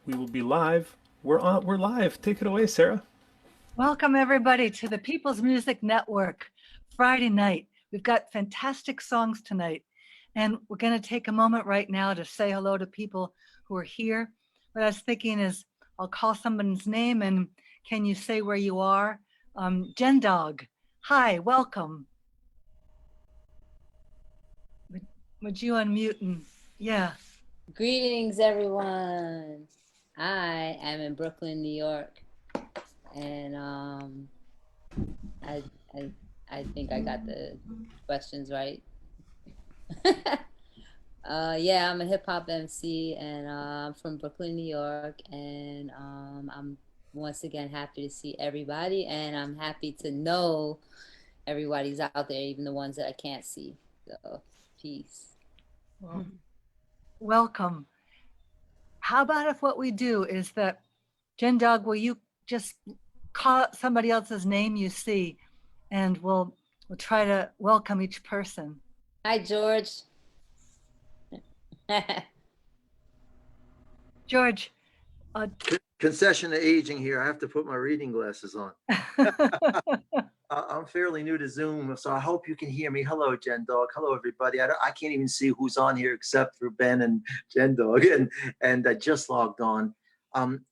We will be live. We're on. We're live. Take it away, Sarah. Welcome everybody to the People's Music Network. Friday night. We've got fantastic songs tonight, and we're going to take a moment right now to say hello to people who are here. What I was thinking is, I'll call someone's name, and can you say where you are? Jen Dog. Hi, welcome. Would you unmute and yeah. Greetings, everyone. I am in Brooklyn, New York, and I think I got the questions right. Yeah, I'm a hip hop MC, and I'm from Brooklyn, New York, and I'm once again happy to see everybody, and I'm happy to know everybody's out there, even the ones that I can't see. So, peace. Well, welcome. How about if what we do is that, Jen Dog, will you just call somebody else's name you see, and we'll try to welcome each person. Hi, George. George. Concession to aging here. I have to put my reading glasses on. I'm fairly new to Zoom, so I hope you can hear me. Hello, Jen Dog. Hello, everybody. I can't even see who's on here except for Ben and Jen Dog, and I just logged on. I'm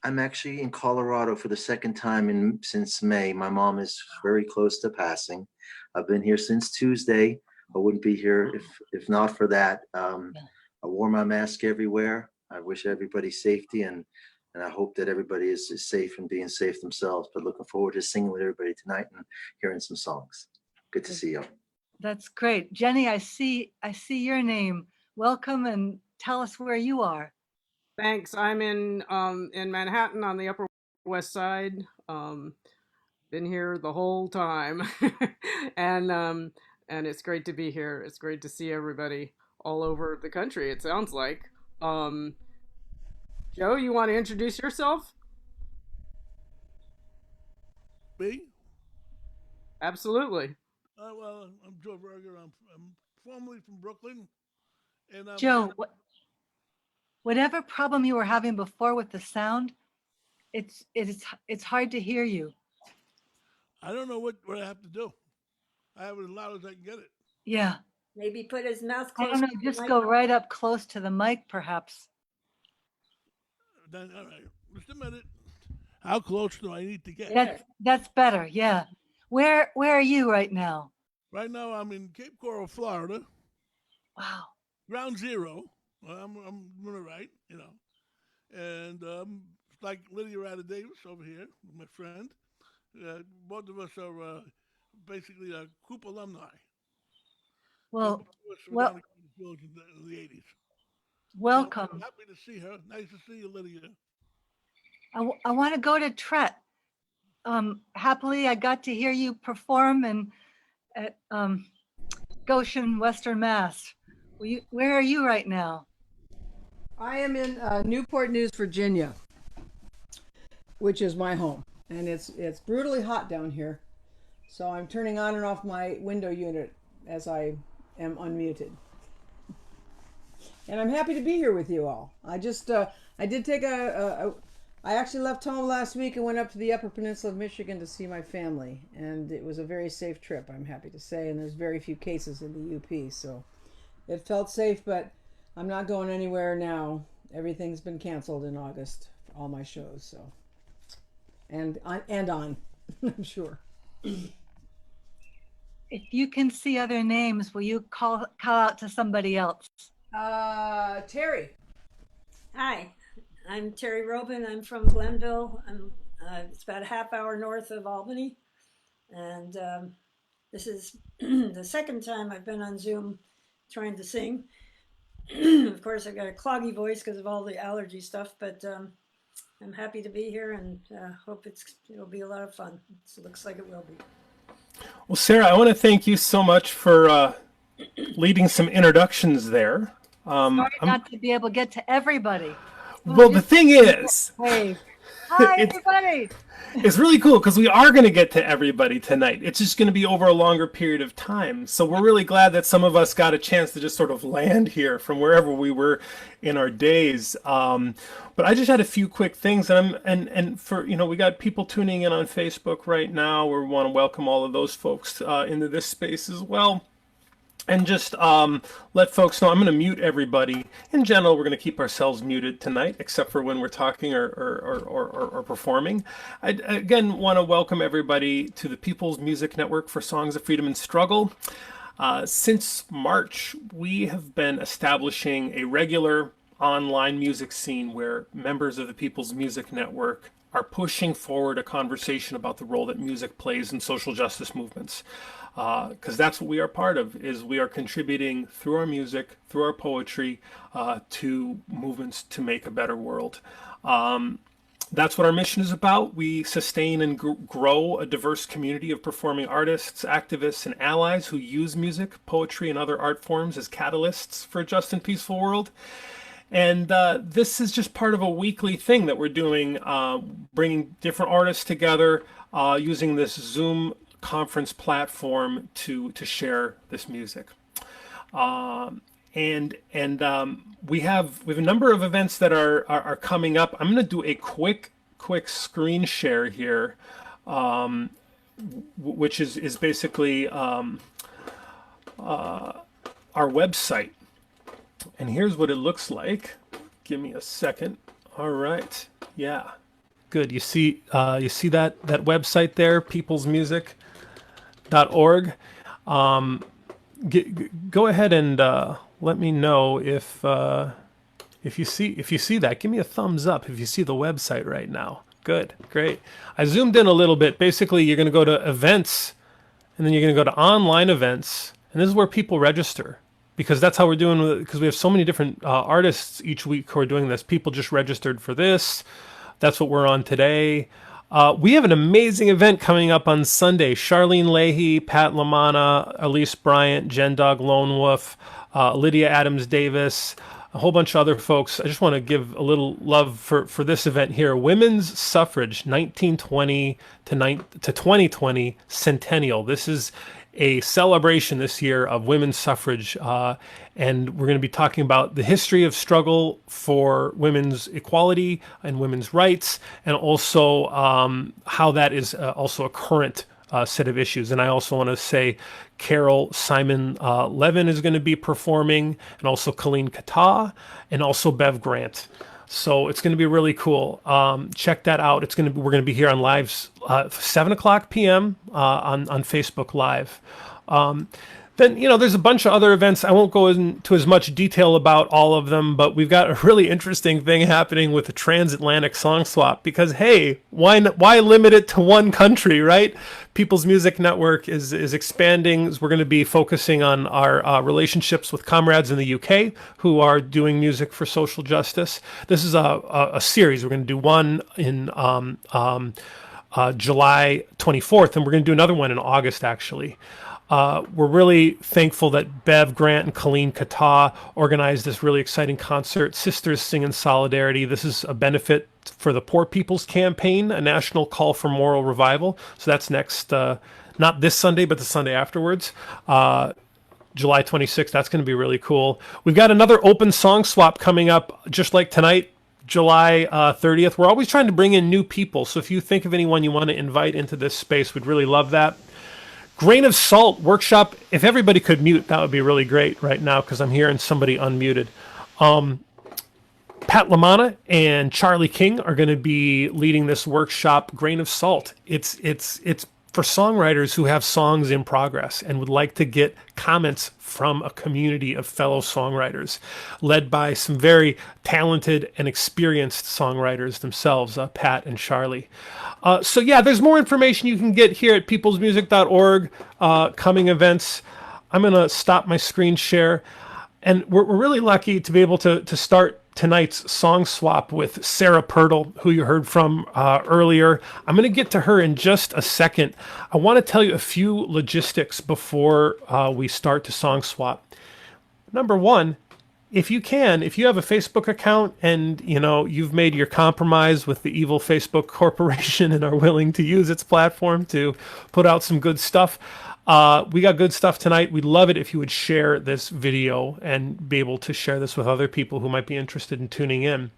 actually in Colorado for the second time since May. My mom is very close to passing. I've been here since Tuesday. I wouldn't be here if not for that. I wore my mask everywhere. I wish everybody safety, and I hope that everybody is safe and being safe themselves. But looking forward to singing with everybody tonight and hearing some songs. Good to see you. That's great. Jenny, I see your name. Welcome, and tell us where you are. Thanks. I'm in Manhattan on the Upper West Side. Been here the whole time. and it's great to be here. It's great to see everybody all over the country, it sounds like. Joe, you want to introduce yourself? Me? Absolutely. Well, I'm Joe Virga. I'm formerly from Brooklyn. And Joe, whatever problem you were having before with the sound, it's hard to hear you. I don't know what I have to do. I have it as loud as I can get it. Yeah. Maybe put his mouth I close. don't know, just go right up close to the mic, perhaps. Then, all right, just a minute. How close do I need to get? That's better, yeah. Where are you right now? Right now, I'm in Cape Coral, Florida. Wow. Ground zero. I'm doing it right, you know. And like Lydia Rada Davis over here, my friend. Both of us are basically Coop alumni. Well, in the 80s. Welcome. So happy to see her. Nice to see you, Lydia. I want to go to Tret. Happily, I got to hear you perform at Goshen, Western Mass. Where are you right now? I am in Newport News, Virginia, which is my home, and it's brutally hot down here. So I'm turning on and off my window unit as I am unmuted. And I'm happy to be here with you all. I just, I did take I actually left home last week and went up to the Upper Peninsula of Michigan to see my family. And it was a very safe trip, I'm happy to say. And there's very few cases in the UP, so it felt safe, but I'm not going anywhere now. Everything's been canceled in August for all my shows, so. And on, I'm sure. If you can see other names, will you call out to somebody else? Terri. Hi, I'm Terri Roben. I'm from Glenville. It's about a half hour north of Albany. And this is the second time I've been on Zoom trying to sing. Of course, I've got a cloggy voice because of all the allergy stuff, but I'm happy to be here and hope it'll be a lot of fun. It looks like it will be. Well, Sarah, I want to thank you so much for leading some introductions there. Sorry not to be able to get to everybody. Well, the thing is, hey, Hi, It's- everybody. It's really cool because we are going to get to everybody tonight. It's just going to be over a longer period of time. So we're really glad that some of us got a chance to just sort of land here from wherever we were in our days. But I just had a few quick things, and for we got people tuning in on Facebook right now. We want to welcome all of those folks into this space as well. And just let folks know, I'm going to mute everybody. In general, we're going to keep ourselves muted tonight, except for when we're talking or performing. I again want to welcome everybody to the People's Music Network for Songs of Freedom and Struggle. Since March, we have been establishing a regular online music scene where members of the People's Music Network are pushing forward a conversation about the role that music plays in social justice movements. Because that's what we are part of, is we are contributing through our music, through our poetry, to movements to make a better world. That's what our mission is about. We sustain and grow a diverse community of performing artists, activists, and allies who use music, poetry, and other art forms as catalysts for a just and peaceful world. And this is just part of a weekly thing that we're doing, bringing different artists together, using this Zoom conference platform to share this music. We have a number of events that are coming up. I'm going to do a quick screen share here, which is basically our website. And here's what it looks like. Give me a second. All right. Yeah. Good. You see that website there, peoplesmusic.org. Go ahead and let me know if you see that. Give me a thumbs up if you see the website right now. Good. Great. I zoomed in a little bit. Basically, you're going to go to events, and then you're going to go to online events, and this is where people register. Because that's how we're doing, because we have so many different artists each week who are doing this. People just registered for this. That's what we're on today. We have an amazing event coming up on Sunday. Charlene Leahy, Pat LaManna, Elise Bryant, Jen Dog Lone Wolf, Lydia Adams Davis, a whole bunch of other folks. I just want to give a little love for this event here. Women's Suffrage 1920 to 2020 Centennial. This is a celebration this year of women's suffrage, and we're going to be talking about the history of struggle for women's equality and women's rights, and also how that is also a current set of issues. And I also want to say Carol Simon Levin is going to be performing, and also Colleen Kata, and also Bev Grant. So it's going to be really cool. Check that out. We're going to be here on lives 7:00 p.m. On Facebook Live. Then, there's a bunch of other events. I won't go into as much detail about all of them, but we've got a really interesting thing happening with the transatlantic song swap because, hey, why limit it to one country, right? People's Music Network is expanding. We're going to be focusing on our relationships with comrades in the UK who are doing music for social justice. This is a series. We're going to do one in July 24th, and we're going to do another one in August, actually. We're really thankful that Bev Grant and Colleen Kata organized this really exciting concert, Sisters Sing in Solidarity. This is a benefit for the Poor People's Campaign, a national call for moral revival. So that's next, not this Sunday, but the Sunday afterwards, July 26th. That's going to be really cool. We've got another open song swap coming up, just like tonight, July 30th. We're always trying to bring in new people. So if you think of anyone you want to invite into this space, we'd really love that. Grain of Salt workshop. If everybody could mute, that would be really great right now because I'm hearing somebody unmuted. Pat LaManna and Charlie King are going to be leading this workshop, Grain of Salt. It's for songwriters who have songs in progress and would like to get comments from a community of fellow songwriters, led by some very talented and experienced songwriters themselves, Pat and Charlie. So yeah, there's more information you can get here at peoplesmusic.org, coming events. I'm going to stop my screen share. And we're really lucky to be able to start tonight's song swap with Sarah Pirtle, who you heard from earlier. I'm going to get to her in just a second. I want to tell you a few logistics before we start to song swap. Number one, if you can, if you have a Facebook account and you've made your compromise with the evil Facebook corporation and are willing to use its platform to put out some good stuff, we got good stuff tonight. We'd love it if you would share this video and be able to share this with other people who might be interested in tuning in.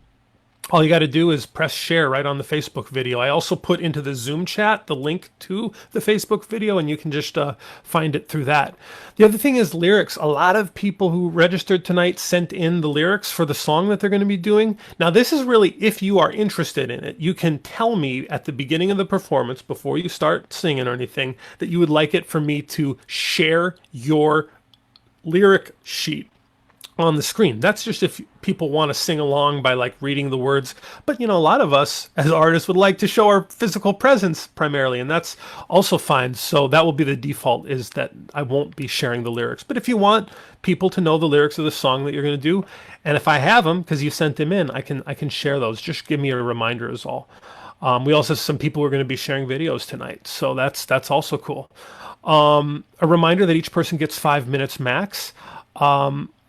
All you got to do is press share right on the Facebook video. I also put into the Zoom chat the link to the Facebook video, and you can just find it through that. The other thing is lyrics. A lot of people who registered tonight sent in the lyrics for the song that they're going to be doing. Now, this is really if you are interested in it. You can tell me at the beginning of the performance, before you start singing or anything, that you would like it for me to share your lyric sheet on the screen. That's just if people want to sing along by like reading the words. But a lot of us as artists would like to show our physical presence primarily, and that's also fine. So that will be the default, is that I won't be sharing the lyrics. But if you want people to know the lyrics of the song that you're going to do, and if I have them because you sent them in, I can share those. Just give me a reminder is all. We also have some people who are going to be sharing videos tonight, so that's also cool. A reminder that each person gets 5 minutes max.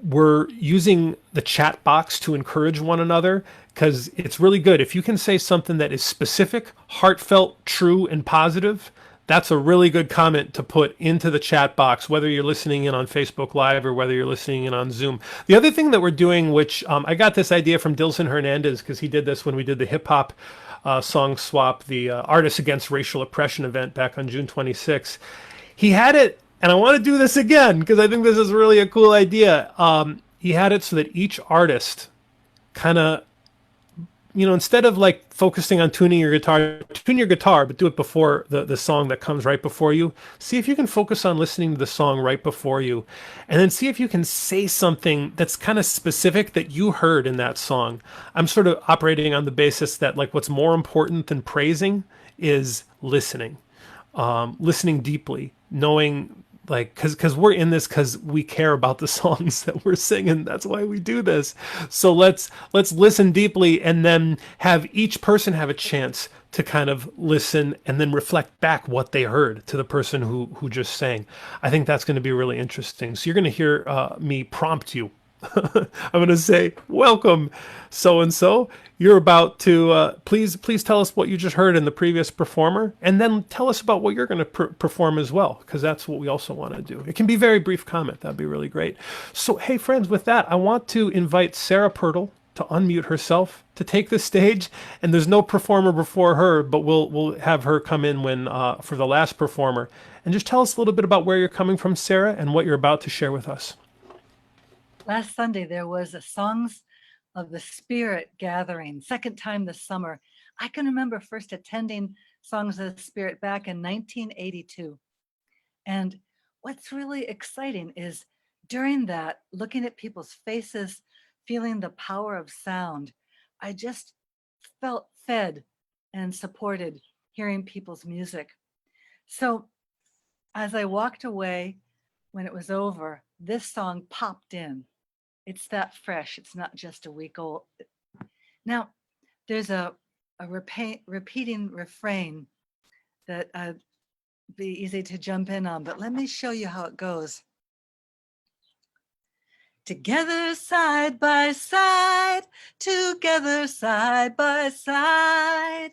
We're using the chat box to encourage one another, because it's really good. If you can say something that is specific, heartfelt, true, and positive, that's a really good comment to put into the chat box, whether you're listening in on Facebook Live or whether you're listening in on Zoom. The other thing that we're doing, which I got this idea from Dilson Hernandez, because he did this when we did the hip hop song swap, the Artists Against Racial Oppression event back on June 26th. He had it, and I want to do this again because I think this is really a cool idea. He had it so that each artist kind of, instead of like focusing on tuning your guitar, tune your guitar, but do it before the song that comes right before you. See if you can focus on listening to the song right before you, and then see if you can say something that's kind of specific that you heard in that song. I'm sort of operating on the basis that like what's more important than praising is listening, listening deeply, knowing, like, because we're in this because we care about the songs that we're singing. That's why we do this. So let's listen deeply, and then have each person have a chance to kind of listen and then reflect back what they heard to the person who just sang. I think that's going to be really interesting. So you're going to hear me prompt you. I'm going to say, welcome, so-and-so. You're about to, please tell us what you just heard in the previous performer, and then tell us about what you're going to perform as well, because that's what we also want to do. It can be a very brief comment. That'd be really great. So, hey, friends, with that, I want to invite Sarah Pirtle to unmute herself, to take the stage, and there's no performer before her, but we'll have her come in when for the last performer. And just tell us a little bit about where you're coming from, Sarah, and what you're about to share with us. Last Sunday, there was a Songs of the Spirit gathering, second time this summer. I can remember first attending Songs of the Spirit back in 1982. And what's really exciting is during that, looking at people's faces, feeling the power of sound, I just felt fed and supported hearing people's music. So as I walked away, when it was over, this song popped in. It's that fresh. It's not just a week old. Now, there's a repeating refrain that be easy to jump in on, but let me show you how it goes. Together side by side, together side by side,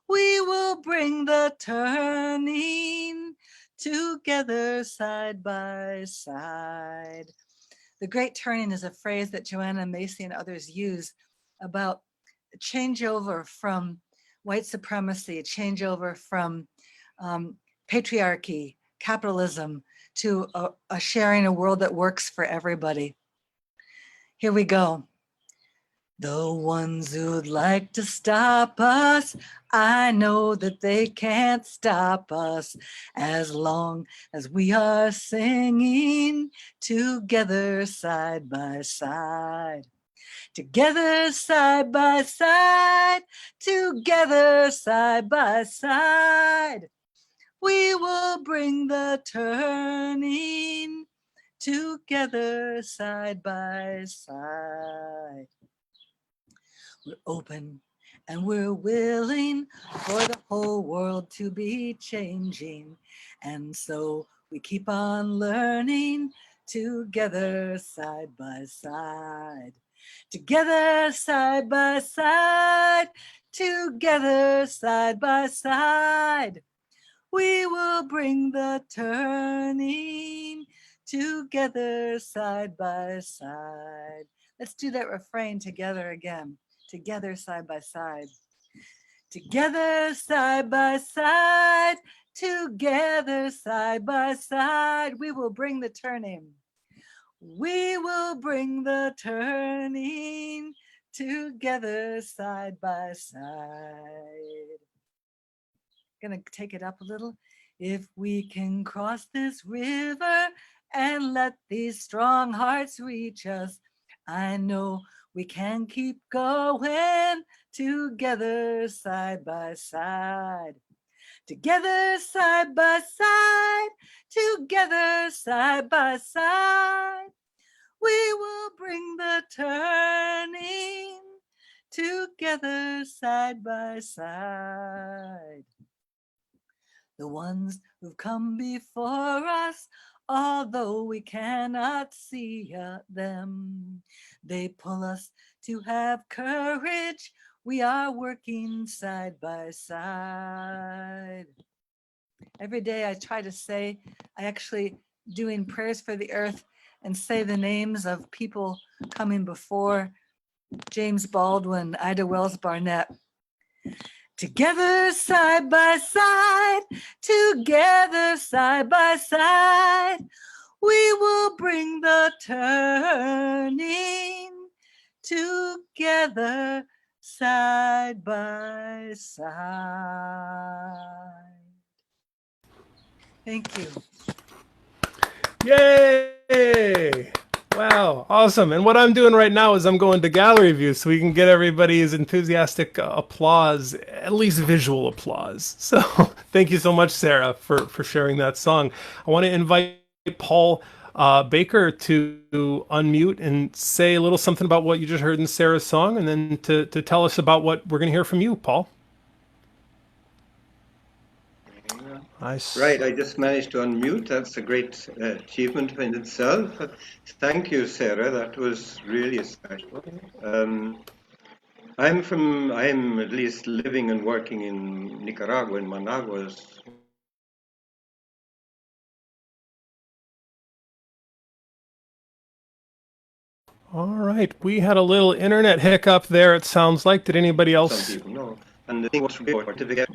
we will bring the turning, together side by side. The great turning is a phrase that Joanna Macy and others use about a changeover from white supremacy, a changeover from patriarchy, capitalism, to a sharing a world that works for everybody. Here we go. The ones who'd like to stop us, I know that they can't stop us as long as we are singing together side by side. Together side by side, together side by side, we will bring the turning together side by side. We're open and we're willing for the whole world to be changing. And so we keep on learning together side by side. Together side by side, together side by side. We will bring the turning together side by side. Let's do that refrain together again. Together side by side. Together side by side, together side by side. We will bring the turning. We will bring the turning together side by side. Gonna take it up a little. If we can cross this river and let these strong hearts reach us, I know we can keep going together side by side. Together side by side, together side by side. We will bring the turning together side by side. The ones who've come before us, although we cannot see them, they pull us to have courage. We are working side by side. Every day I try to say, I actually doing prayers for the earth and say the names of people coming before: James Baldwin, Ida Wells Barnett. Together side by side, together side by side, we will bring the turning together side by side. Thank you. Yay! Wow, awesome. And what I'm doing right now is I'm going to gallery view so we can get everybody's enthusiastic applause, at least visual applause. So thank you so much, Sarah, for sharing that song. I want to invite Paul Baker to unmute and say a little something about what you just heard in Sarah's song, and then to tell us about what we're going to hear from you, Paul. Nice. Right, I just managed to unmute. That's a great achievement in itself. Thank you, Sarah. That was really special. I'm at least living and working in Nicaragua, in Managua. All right, we had a little internet hiccup there, it sounds like. Did anybody else? Some people know. And the thing was certificate.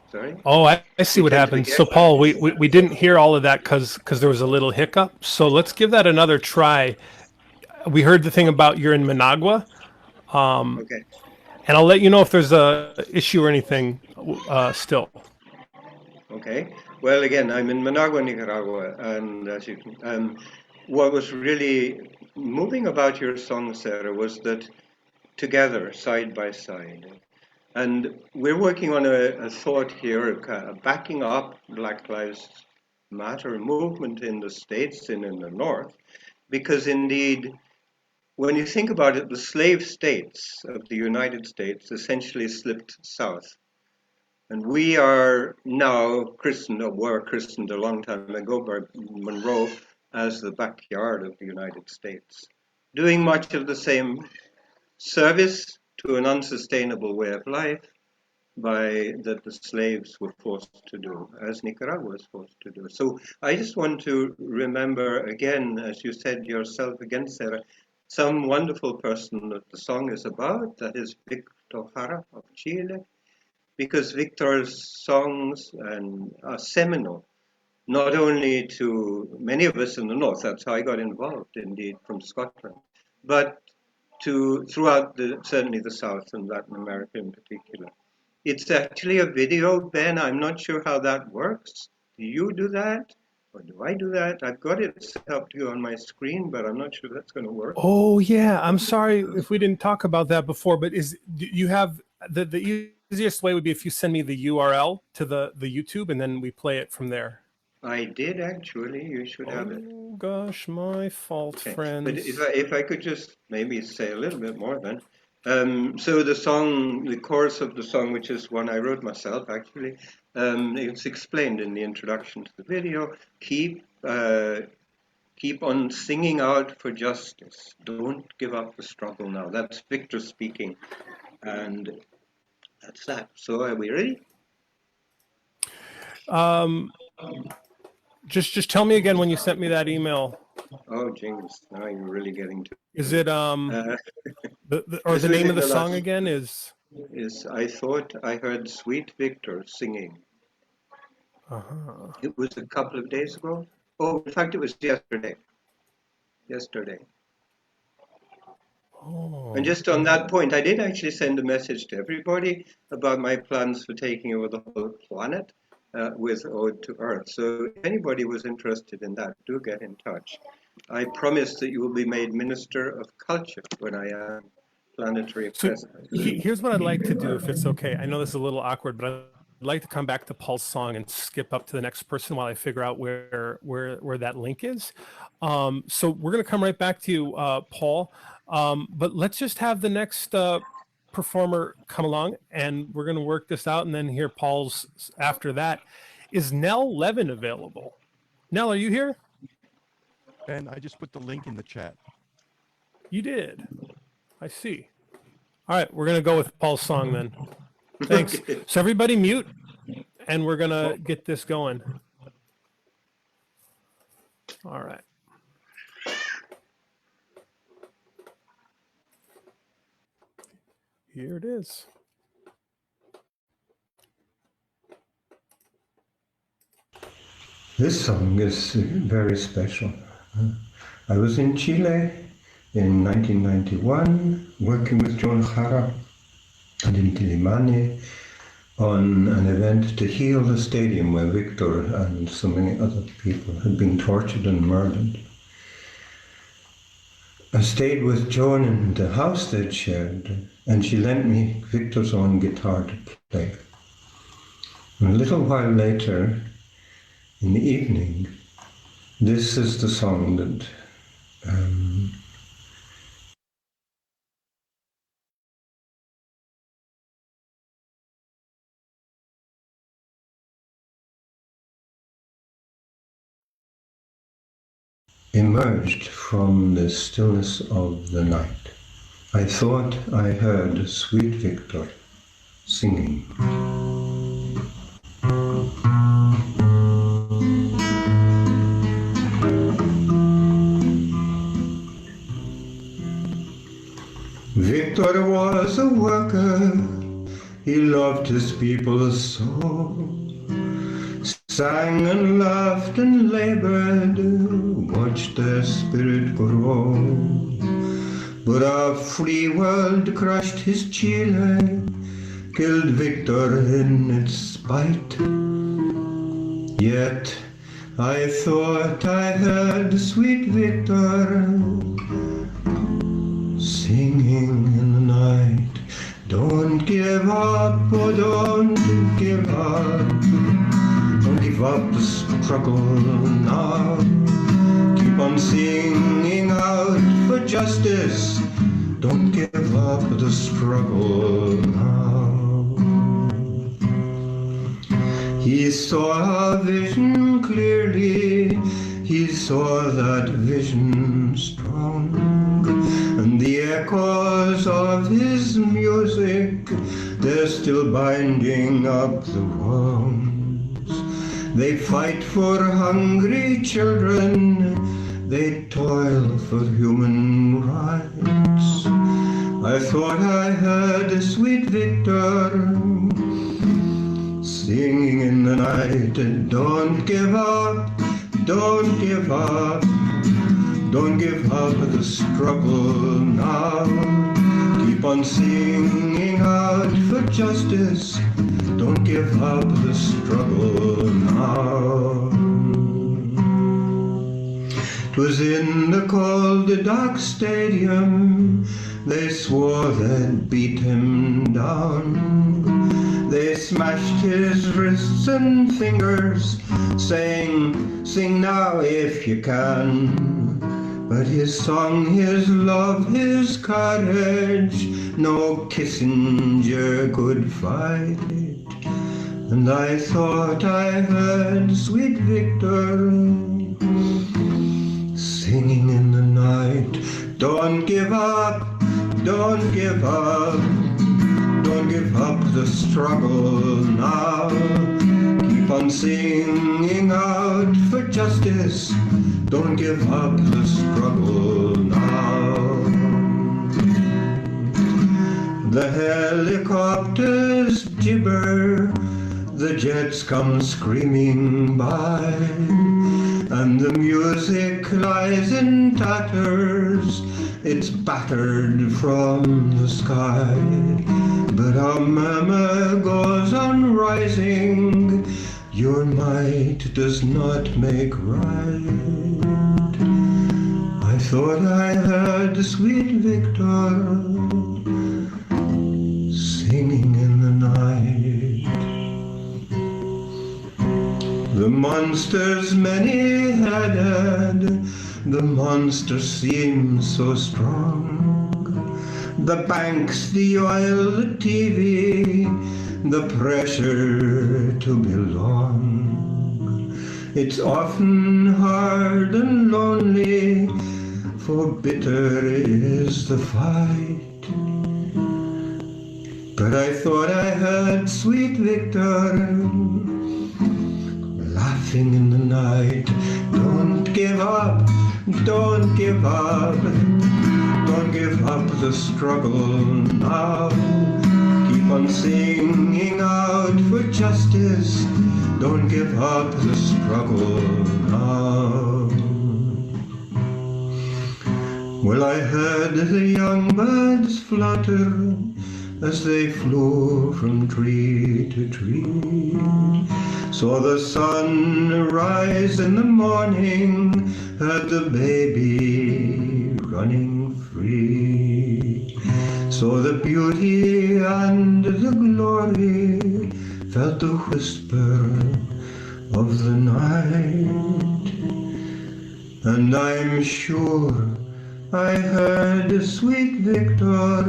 Sorry? Oh, I see what happened. So, Paul, we didn't hear all of that because there was a little hiccup. So let's give that another try. We heard the thing about you're in Managua. Okay. And I'll let you know if there's a issue or anything still. Okay. Well, again, I'm in Managua, Nicaragua, and as you can, what was really moving about your song, Sarah, was that together, side by side. And we're working on a thought here, backing up Black Lives Matter movement in the States and in the North, because indeed, when you think about it, the slave states of the United States essentially slipped south. And we are now christened, or were christened a long time ago by Monroe as the backyard of the United States, doing much of the same service to an unsustainable way of life that the slaves were forced to do, as Nicaragua was forced to do. So I just want to remember again, as you said yourself again, Sarah, some wonderful person that the song is about, that is Victor Jara of Chile, because Victor's songs are seminal, not only to many of us in the North, that's how I got involved indeed from Scotland, but throughout certainly the South and Latin America in particular. It's actually a video, Ben. I'm not sure how that works. Do you do that? Or do I do that? I've got it set up to you on my screen, but I'm not sure that's going to work. Oh, yeah. I'm sorry if we didn't talk about that before, but you have the easiest way would be if you send me the URL to the YouTube and then we play it from there. I did actually. You should have it. Oh gosh, my fault, okay. Friends. But if I could just maybe say a little bit more then. So the chorus of the song, which is one I wrote myself actually, it's explained in the introduction to the video. Keep Keep on singing out for justice. Don't give up the struggle now. That's Victor speaking. And that's that. So are we ready? Just tell me again when you sent me that email. Oh, James, now you're really getting to. Is it the this name was of the in song last- again is? I thought I heard Sweet Victor singing. Uh-huh. It was a couple of days ago. Oh, in fact, it was yesterday. Yesterday. Oh. And just on that point, I did actually send a message to everybody about my plans for taking over the whole planet with Ode to Earth. So if anybody was interested in that, do get in touch. I promise that you will be made Minister of Culture when I am planetary So president. here's what I'd like to do, if it's okay. I know this is a little awkward, but I'd like to come back to Paul's song and skip up to the next person while I figure out where that link is. So we're going to come right back to you, Paul. But let's just have the next performer come along, and we're going to work this out and then hear Paul's after that. Is Nell Levin available? Nell, are you here? And I just put the link in the chat. You did. I see. All right, we're going to go with Paul's song then. Thanks. So everybody mute, and we're going to get this going. All right. Here it is. This song is very special. I was in Chile in 1991, working with John Jara and in Quilimane on an event to heal the stadium where Victor and so many other people had been tortured and murdered. I stayed with Joan in the house they'd shared, and she lent me Victor's own guitar to play. And a little while later, in the evening, this is the song that emerged from the stillness of the night. I thought I heard Sweet Victor singing. Victor was a worker, he loved his people so, sang and laughed and labored, watched their spirit grow. But a free world crushed his Chile, killed Victor in its spite. Yet I thought I heard Sweet Victor singing in the night. Don't give up, oh don't give up. Don't give up the struggle now. Keep on singing out for justice. Don't give up the struggle now. He saw a vision clearly. He saw that vision strong. And the echoes of his music, they're still binding up the wounds. They fight for hungry children, they toil for human rights. I thought I heard a Sweet Victor singing in the night. Don't give up, don't give up. Don't give up the struggle now. Keep on singing out for justice. Don't give up the struggle now. 'Twas in the cold, dark stadium. They swore they'd beat him down. They smashed his wrists and fingers, saying, "Sing now if you can." But his song, his love, his courage, no Kissinger could fight it. And I thought I heard Sweet Victor Don't give up, don't give up, don't give up the struggle now. Keep on singing out for justice, don't give up the struggle now. The helicopters gibber, the jets come screaming by, and the music lies in tatters, it's battered from the sky. But our murmur goes on rising, your might does not make right. I thought I heard sweet Victor singing in the night. The monster's many-headed, the monster seems so strong. The banks, the oil, the TV, the pressure to belong. It's often hard and lonely, for bitter is the fight. But I thought I heard sweet Victor laughing in the night. Don't give up, don't give up, don't give up the struggle now. Keep on singing out for justice, don't give up the struggle now. Well, I heard the young birds flutter as they flew from tree to tree. Saw the sun rise in the morning, heard the baby running free. Saw the beauty and the glory, felt the whisper of the night. And I'm sure I heard the sweet Victor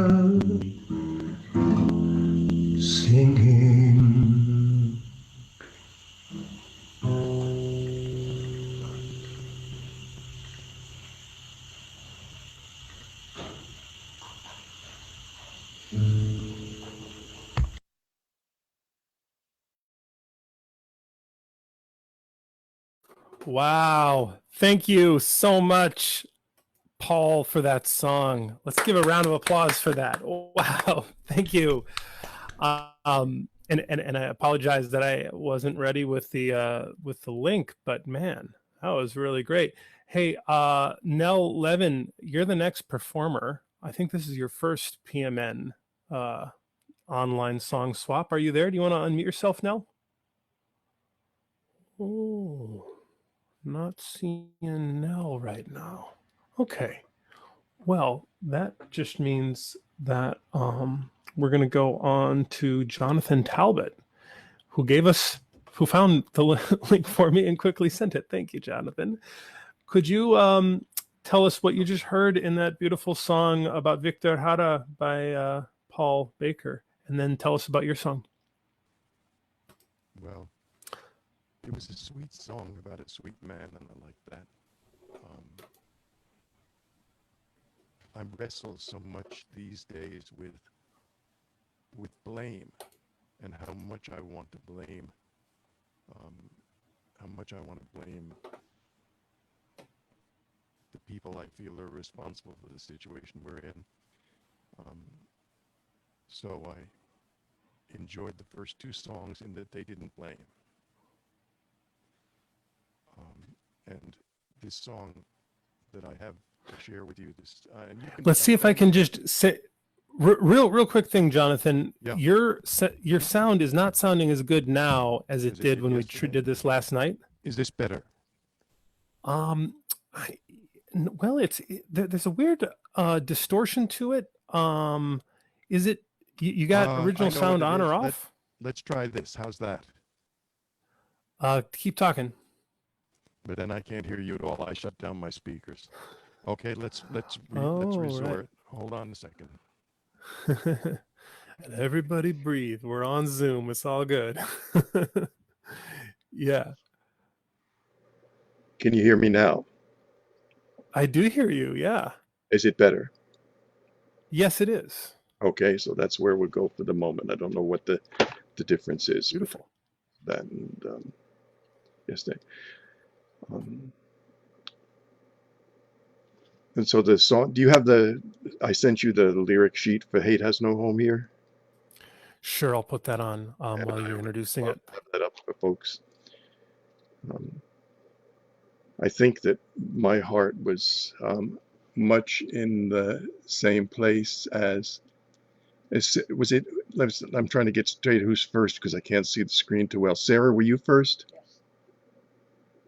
singing. Wow. Thank you so much, Paul, for that song. Let's give a round of applause for that. Wow. Thank you. And I apologize that I wasn't ready with the link, but man, that was really great. Hey, Nell, Levin, you're the next performer. I think this is your first PMN online song swap. Are you there? Do you want to unmute yourself, Nell? Oh, not seeing Nell right now. Okay. Well, that just means that we're going to go on to Jonathan Talbot, who found the link for me and quickly sent it. Thank you, Jonathan. Could you tell us what you just heard in that beautiful song about Victor Jara by Paul Baker, and then tell us about your song? Well, it was a sweet song about a sweet man, and I like that. I wrestle so much these days with blame and how much I want to blame, the people I feel are responsible for the situation we're in. So I enjoyed the first two songs in that they didn't blame. And this song that I have to share with you, let's see if I can just say real quick thing, Jonathan. Yeah. Your sound is not sounding as good now as it did when we did this last night. Is this better? There's a weird distortion to it. Is it you got original sound on or off? Let's try this. How's that? Keep talking. But then I can't hear you at all. I shut down my speakers. Okay, let's restore it. Hold on a second. And everybody breathe. We're on Zoom. It's all good. Yeah. Can you hear me now? I do hear you. Yeah. Is it better? Yes, it is. Okay, so that's where we'll go for the moment. I don't know what the difference is. Beautiful. That and yesterday. Um, and so the song, do you have I sent you the lyric sheet for Hate Has No Home Here? Sure, I'll put that on while you're introducing it. Have that up for folks. I think that my heart was much in the same place as was it? I'm trying to get straight who's first because I can't see the screen too well. Sarah, were you first?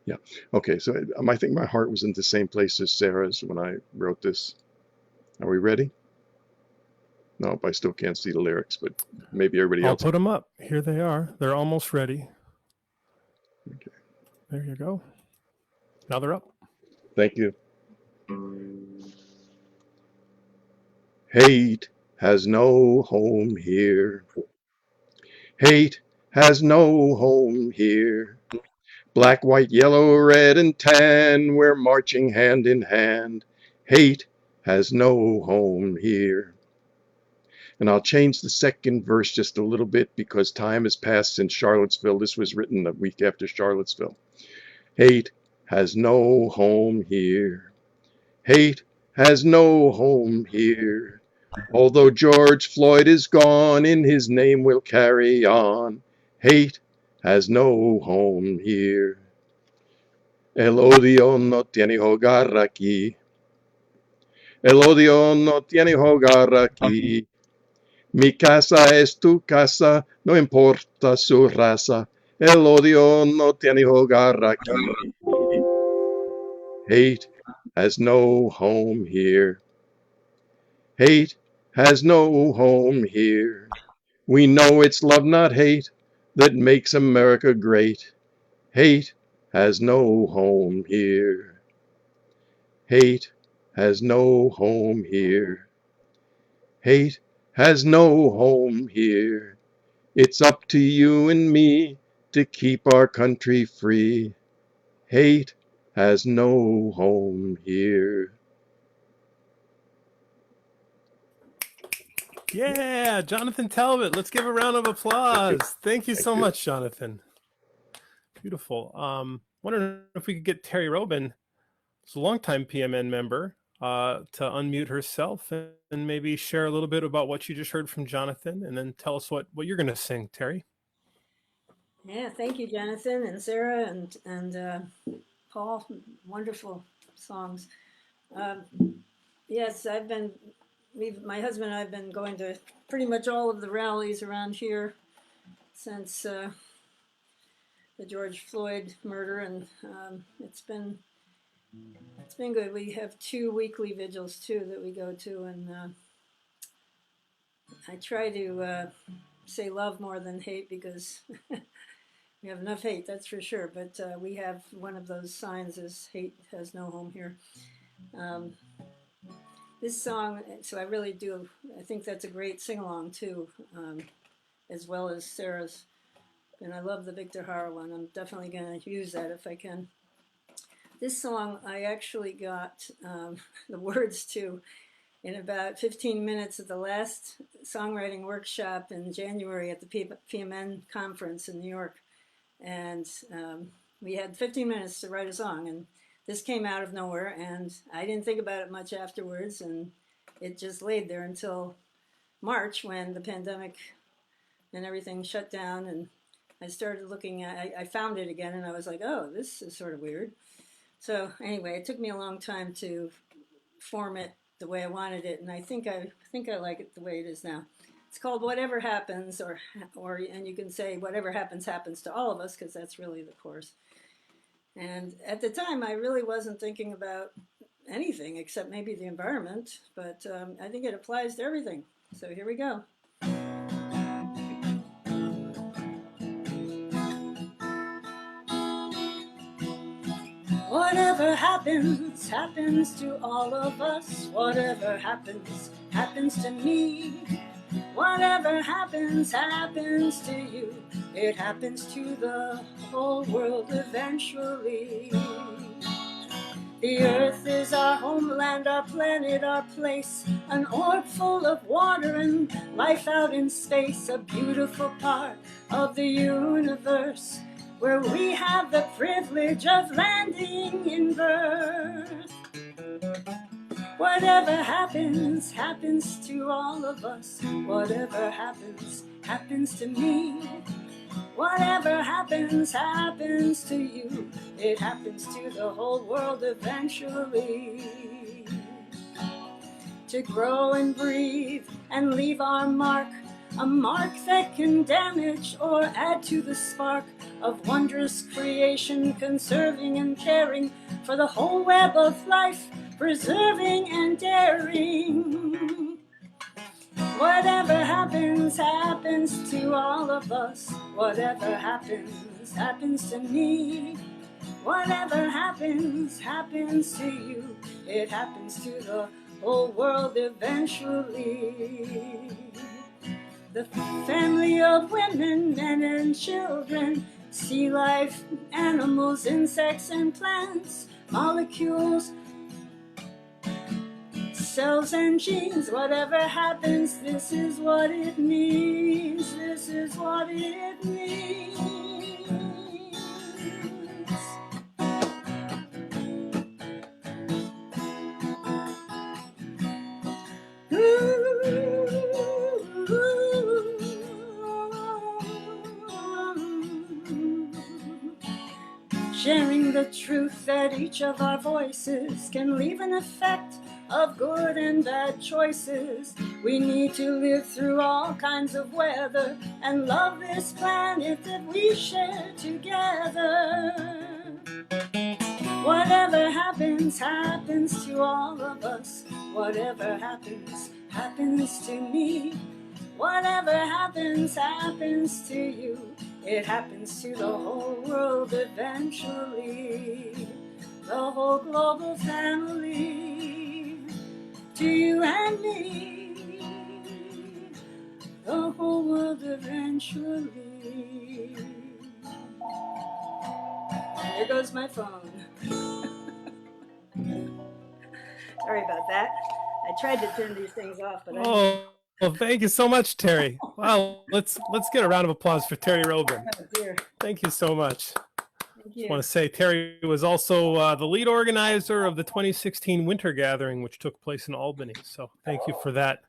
Yeah. Okay. So I think my heart was in the same place as Sarah's when I wrote this. Are we ready? No, I still can't see the lyrics, but maybe everybody I'll else. put them up. Here they are. They're almost ready. Okay. There you go. Now they're up. Thank you. Hate has no home here. Hate has no home here. Black, white, yellow, red, and tan, we're marching hand in hand. Hate has no home here. And I'll change the second verse just a little bit because time has passed since Charlottesville. This was written a week after Charlottesville. Hate has no home here. Hate has no home here. Although George Floyd is gone, in his name we'll carry on. Hate has no home here. El odio no tiene hogar aquí. El odio no tiene hogar aquí. Mi casa es tu casa, no importa su raza. El odio no tiene hogar aquí. Hate has no home here. Hate has no home here. We know it's love, not hate, that makes America great. Hate has no home here. Hate has no home here. Hate has no home here. It's up to you and me to keep our country free. Hate has no home here. Yeah, Jonathan Talbot. Let's give a round of applause. Thank you so much, Jonathan. Beautiful. Wondering if we could get Terri Roben, who's a longtime PMN member, to unmute herself and maybe share a little bit about what you just heard from Jonathan, and then tell us what you're going to sing, Terri. Yeah, thank you, Jonathan and Sarah and Paul. Wonderful songs. Yes, my husband and I have been going to pretty much all of the rallies around here since the George Floyd murder, and it's been good. We have 2 weekly vigils too that we go to, and I try to say love more than hate because we have enough hate, that's for sure. But we have one of those signs is hate has no home here. This song, so I really do, I think that's a great sing-along too, as well as Sarah's. And I love the Victor Hara one. I'm definitely going to use that if I can. This song, I actually got the words to in about 15 minutes at the last songwriting workshop in January at the PMN conference in New York. And we had 15 minutes to write a song. And this came out of nowhere, and I didn't think about it much afterwards, and it just laid there until March when the pandemic and everything shut down, and I started looking at, I found it again, and I was like, oh, this is sort of weird. So anyway, it took me a long time to form it the way I wanted it, and I think I like it the way it is now. It's called Whatever Happens, and you can say whatever happens happens to all of us, because that's really the chorus. And at the time, I really wasn't thinking about anything except maybe the environment, but I think it applies to everything. So here we go. Whatever happens, happens to all of us. Whatever happens, happens to me. Whatever happens, happens to you. It happens to the whole world eventually. The earth is our homeland, our planet, our place, an orb full of water and life out in space, a beautiful part of the universe where we have the privilege of landing in birth. Whatever happens, happens to all of us. Whatever happens, happens to me. Whatever happens, happens to you. It happens to the whole world eventually. To grow and breathe and leave our mark, a mark that can damage or add to the spark of wondrous creation, conserving and caring for the whole web of life, preserving and daring. Whatever happens, happens to all of us. Whatever happens, happens to me. Whatever happens, happens to you. It happens to the whole world eventually. The family of women, men and children, sea life, animals, insects and plants, molecules, cells and genes. Whatever happens, this is what it means. This is what it means. Sharing the truth that each of our voices can leave an effect of good and bad choices. We need to live through all kinds of weather and love this planet that we share together. Whatever happens, happens to all of us. Whatever happens, happens to me. Whatever happens, happens to you. It happens to the whole world eventually. The whole global family. To you and me. The whole world eventually. There goes my phone. Sorry about that. I tried to turn these things off, but Well, thank you so much, Terri. Wow, let's get a round of applause for Terri Robin. Oh dear. Thank you so much. Thank you. I want to say Terri was also the lead organizer of the 2016 Winter Gathering, which took place in Albany. So thank you for that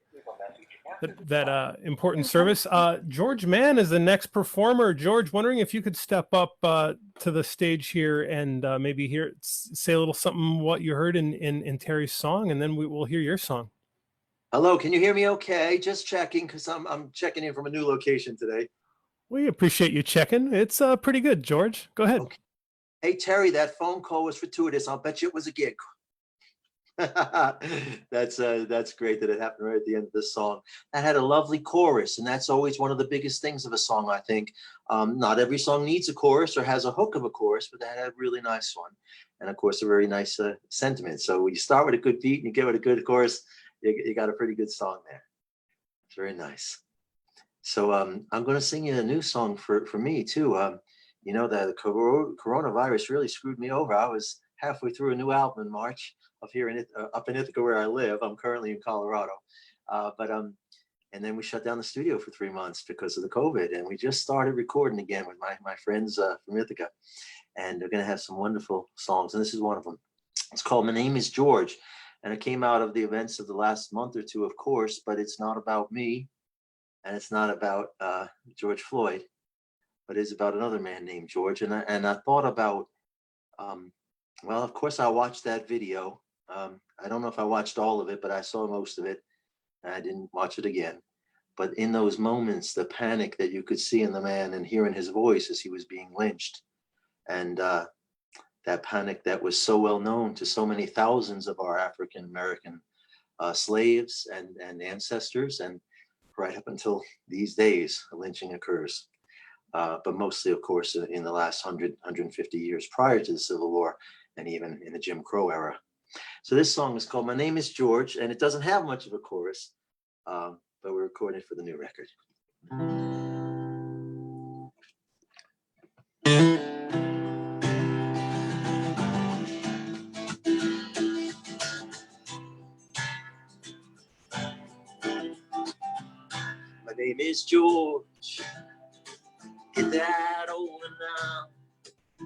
important service. George Mann is the next performer. George, wondering if you could step up to the stage here and maybe say a little something what you heard in Terri's song, and then we'll hear your song. Hello, can you hear me okay? Just checking because I'm checking in from a new location today. We appreciate you checking. It's pretty good, George. Go ahead. Okay. Hey, Terri, that phone call was fortuitous. I'll bet you it was a gig. That's great that it happened right at the end of this song. That had a lovely chorus, and that's always one of the biggest things of a song, I think. Not every song needs a chorus or has a hook of a chorus, but that had a really nice one. And of course, a very nice sentiment. So when you start with a good beat and you give it a good chorus, you got a pretty good song there. It's very nice. So I'm going to sing you a new song for me too. You know, the coronavirus really screwed me over. I was halfway through a new album in March up in Ithaca where I live. I'm currently in Colorado. And then we shut down the studio for 3 months because of the COVID. And we just started recording again with my friends from Ithaca. And they're going to have some wonderful songs. And this is one of them. It's called My Name is George. And it came out of the events of the last month or two, of course, but it's not about me. And it's not about George Floyd, but it's about another man named George. And I thought about, well, of course, I watched that video. I don't know if I watched all of it, but I saw most of it. And I didn't watch it again. But in those moments, the panic that you could see in the man and hearing his voice as he was being lynched. And that panic that was so well known to so many thousands of our African-American slaves and ancestors. And right up until these days, a lynching occurs. But mostly, of course, in the last 150 years prior to the Civil War and even in the Jim Crow era. So this song is called My Name is George, and it doesn't have much of a chorus, but we're recording it for the new record. George. Get that over now,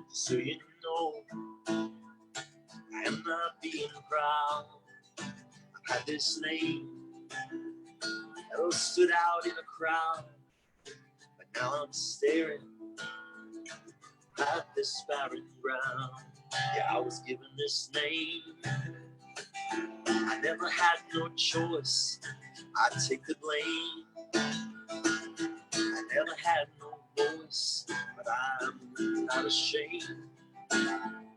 so you know I am not being proud. I had this name that stood out in a crowd, but now I'm staring at this barren ground. Yeah, I was given this name. I never had no choice. I take the blame. I never had no voice, but I'm not ashamed. And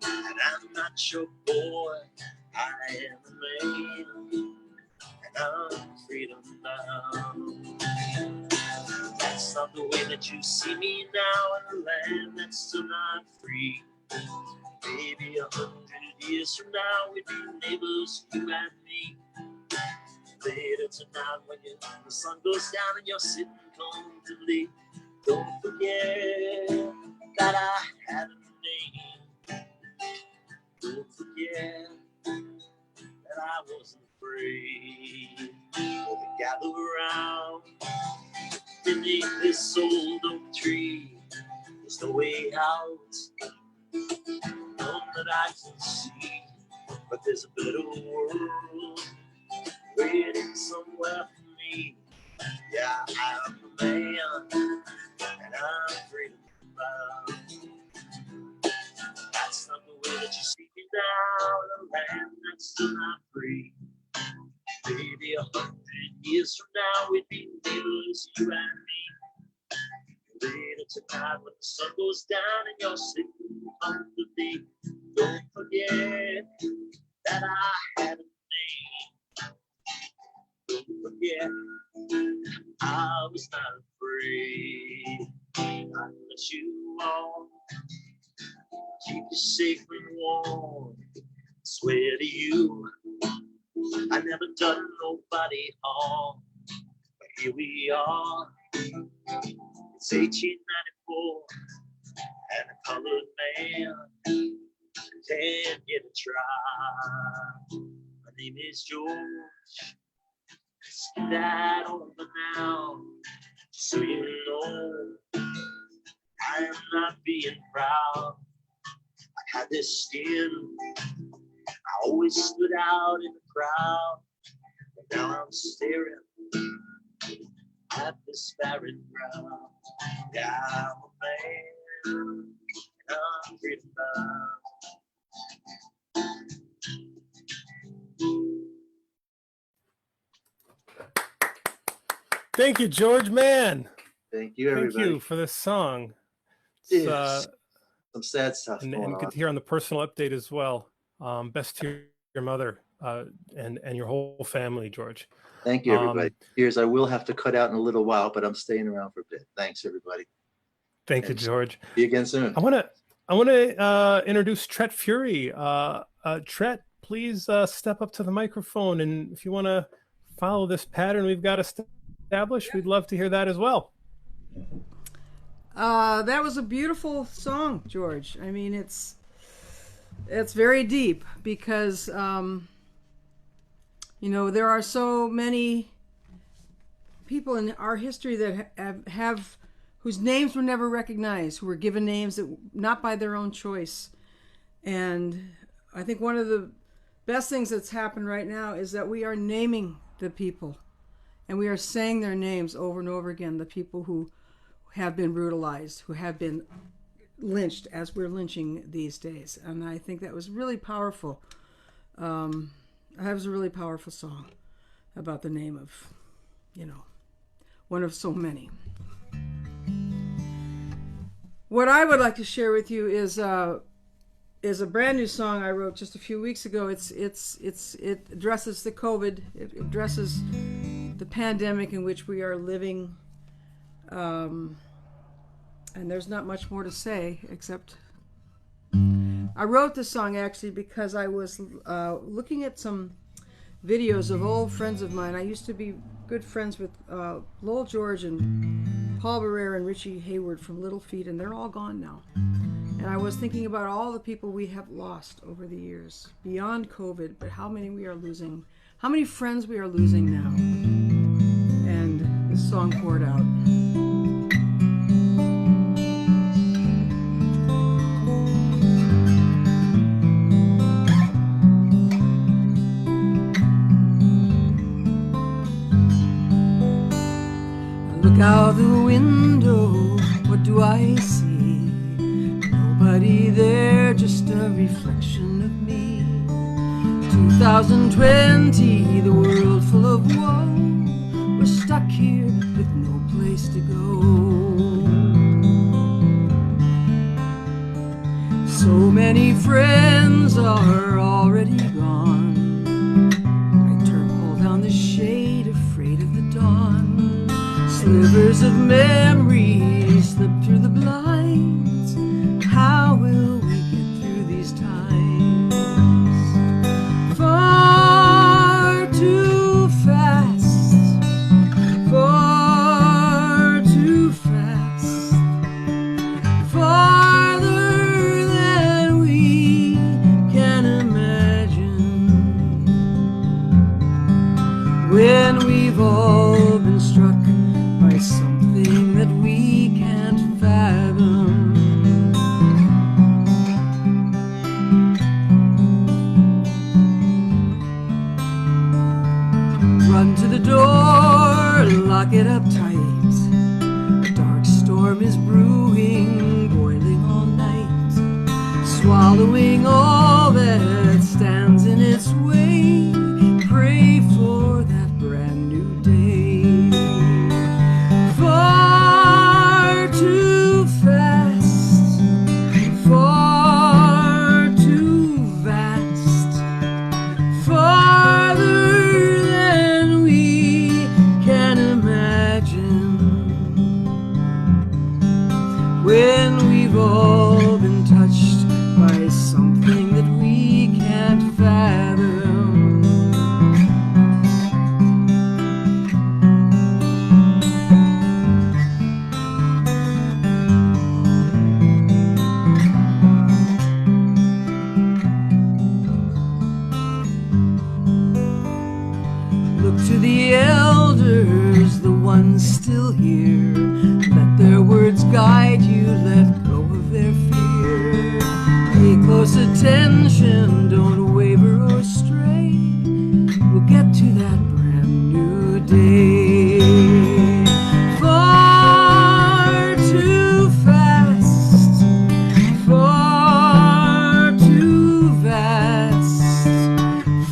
I'm not your boy. I am a man, and I'm freedom bound. That's not the way that you see me now in a land that's still not free. Maybe 100 years from now, we'd be neighbors, you and me. Later tonight, when the sun goes down and you're sitting comfortably, don't forget that I had a name. Don't forget that I wasn't afraid. We'll gather around beneath this old oak tree. There's no way out, none that I can see, but there's a better world waiting somewhere for me. Yeah, I'm a man, and I'm freedom bound. That's not the way that you see me now in a land that's still not free. Maybe 100 years from now, we'd be neighbors, you and me. Later tonight, when the sun goes down and you're sitting under me, don't forget that I had a name. Don't forget I was not afraid. I let you on, keep you safe and warm. Swear to you, I never done nobody harm. But here we are, it's 1894, and a colored man can't get a try. My name is George. Let's get that over now, so you know I am not being proud. I had this skin, I always stood out in the crowd, but now I'm staring at this barren ground. Yeah, I'm a man, and I'm freedom bound. Thank you, George Mann. Thank you, everybody. Thank you for this song. It's, Yes. Some sad stuff and going good on. to hear on the personal update as well. Best to your mother and your whole family, George. Thank you, everybody. Cheers. I will have to cut out in a little while, but I'm staying around for a bit. Thanks, everybody. Thank you, George. See you again soon. I want to introduce Tret Fure. Tret, please step up to the microphone, and if you want to follow this pattern we've got established, we'd love to hear that as well. That was a beautiful song, George. I mean, it's very deep because you know, there are so many people in our history that have whose names were never recognized, who were given names that not by their own choice. And I think one of the best things that's happened right now is that we are naming the people, and we are saying their names over and over again, the people who have been brutalized, who have been lynched as we're lynching these days. And I think that was really powerful. That was a really powerful song about the name of, you know, one of so many. What I would like to share with you is a brand new song I wrote just a few weeks ago. It addresses the COVID. It addresses the pandemic in which we are living. And there's not much more to say except I wrote this song actually because I was looking at some videos of old friends of mine. I used to be good friends with Lowell George and Paul Barrere and Richie Hayward from Little Feat, and they're all gone now. And I was thinking about all the people we have lost over the years beyond COVID, but how many we are losing, how many friends we are losing now. And this song poured out. reflection of me. 2020, the world full of woe. We're stuck here with no place to go. So many friends are already gone. I pull down the shade, afraid of the dawn. Slivers of memory slip through the blinds. How will we get through these times? Far too fast, far too fast, farther than we can imagine. When we've all been struck by something that we can't fathom. Run to the door, lock it up tight. A dark storm is brewing, boiling all night, swallowing all that stands in its way. Pray for that brand new day. Far too fast, far too vast, farther than we can imagine. When we've all been touched by something that we can't fathom. Look to the elders, the ones still here. Let their words guide you, let go of their fear. Pay close attention, don't waver or stray. We'll get to that brand new day. Far too fast, far too vast,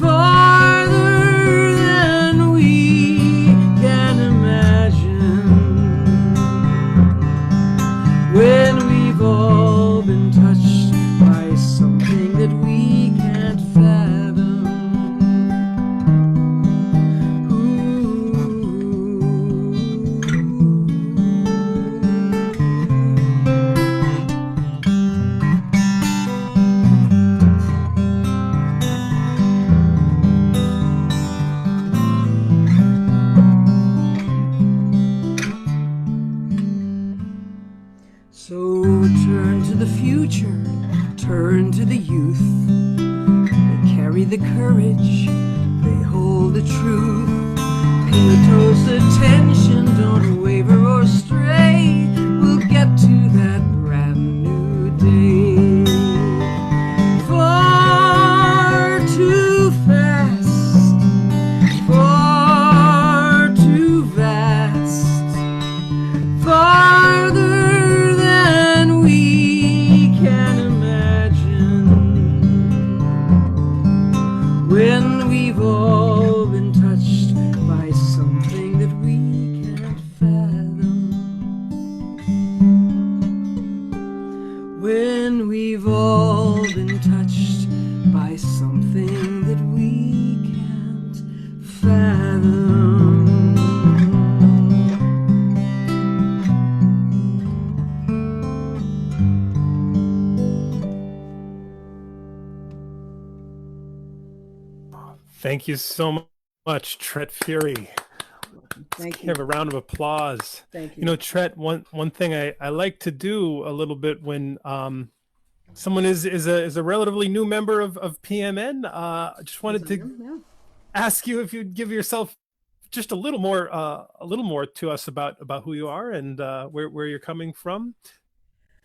farther than we can imagine. When we've all been touched by something that we can't fathom. So turn to the future, turn to the youth. They carry the courage, they hold the truth. Pay close attention, don't waver or stray. We'll get to that brand new day. Far too fast, far too vast, farther than we can imagine. When we've all been touched by something that we can't fathom. When we've all been touched by something that we can't fathom. Thank you so much, Tret Fure. Thank Give a you. round of applause. Thank you. You know, Tret, one thing I like to do a little bit when someone is a relatively new member of PMN. I just wanted to Yeah. ask you if you'd give yourself just a little more to us about who you are and where you're coming from.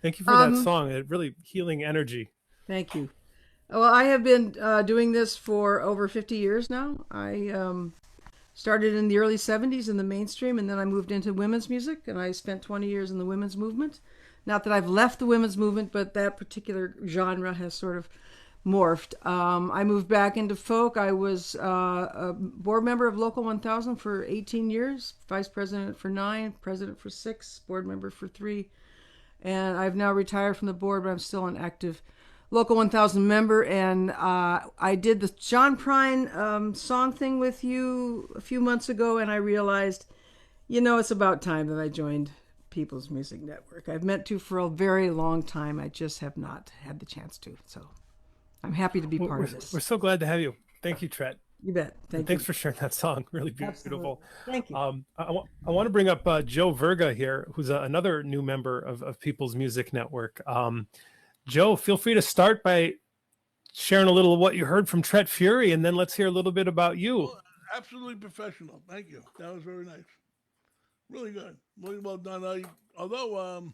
Thank you for that song. It really healing energy. Thank you. Well, I have been doing this for over 50 years now. I Started in the early 70s in the mainstream, and then I moved into women's music, and I spent 20 years in the women's movement. Not that I've left the women's movement, but that particular genre has sort of morphed. I moved back into folk. I was a board member of Local 1000 for 18 years, vice president for 9, president for 6, board member for 3. And I've now retired from the board, but I'm still an active Local 1000 member. And I did the John Prine song thing with you a few months ago, and I realized, it's about time that I joined People's Music Network. I've meant to for a very long time. I just have not had the chance to. So I'm happy to be part of this. We're so glad to have you. Thank you, Tret. You bet. Thanks for sharing that song. Really beautiful. Thank you. I want to bring up Joe Virga here, who's another new member of People's Music Network. Joe, feel free to start by sharing a little of what you heard from Tret Fure, and then let's hear a little bit about you. Well, absolutely professional. Thank you. That was very nice. Really good. Really well done. Although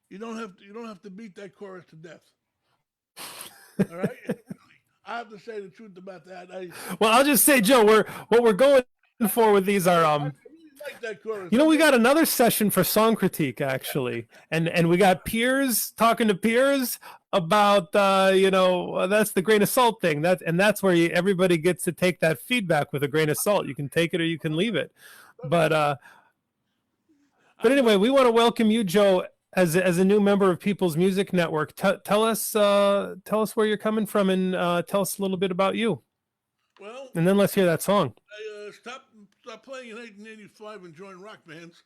you don't have to beat that chorus to death. All right. I have to say the truth about that. Well, I'll just say, Joe, what we're going for with these are I really like that chorus. we got another session for song critique actually, and we got peers talking to peers about that's the grain of salt thing. That's where everybody gets to take that feedback with a grain of salt. You can take it or you can leave it, but anyway, we want to welcome you, Joe, as a new member of People's Music Network. Tell us where you're coming from, and tell us a little bit about you. Well, and then let's hear that song. I stopped playing in 1985 and joined rock bands,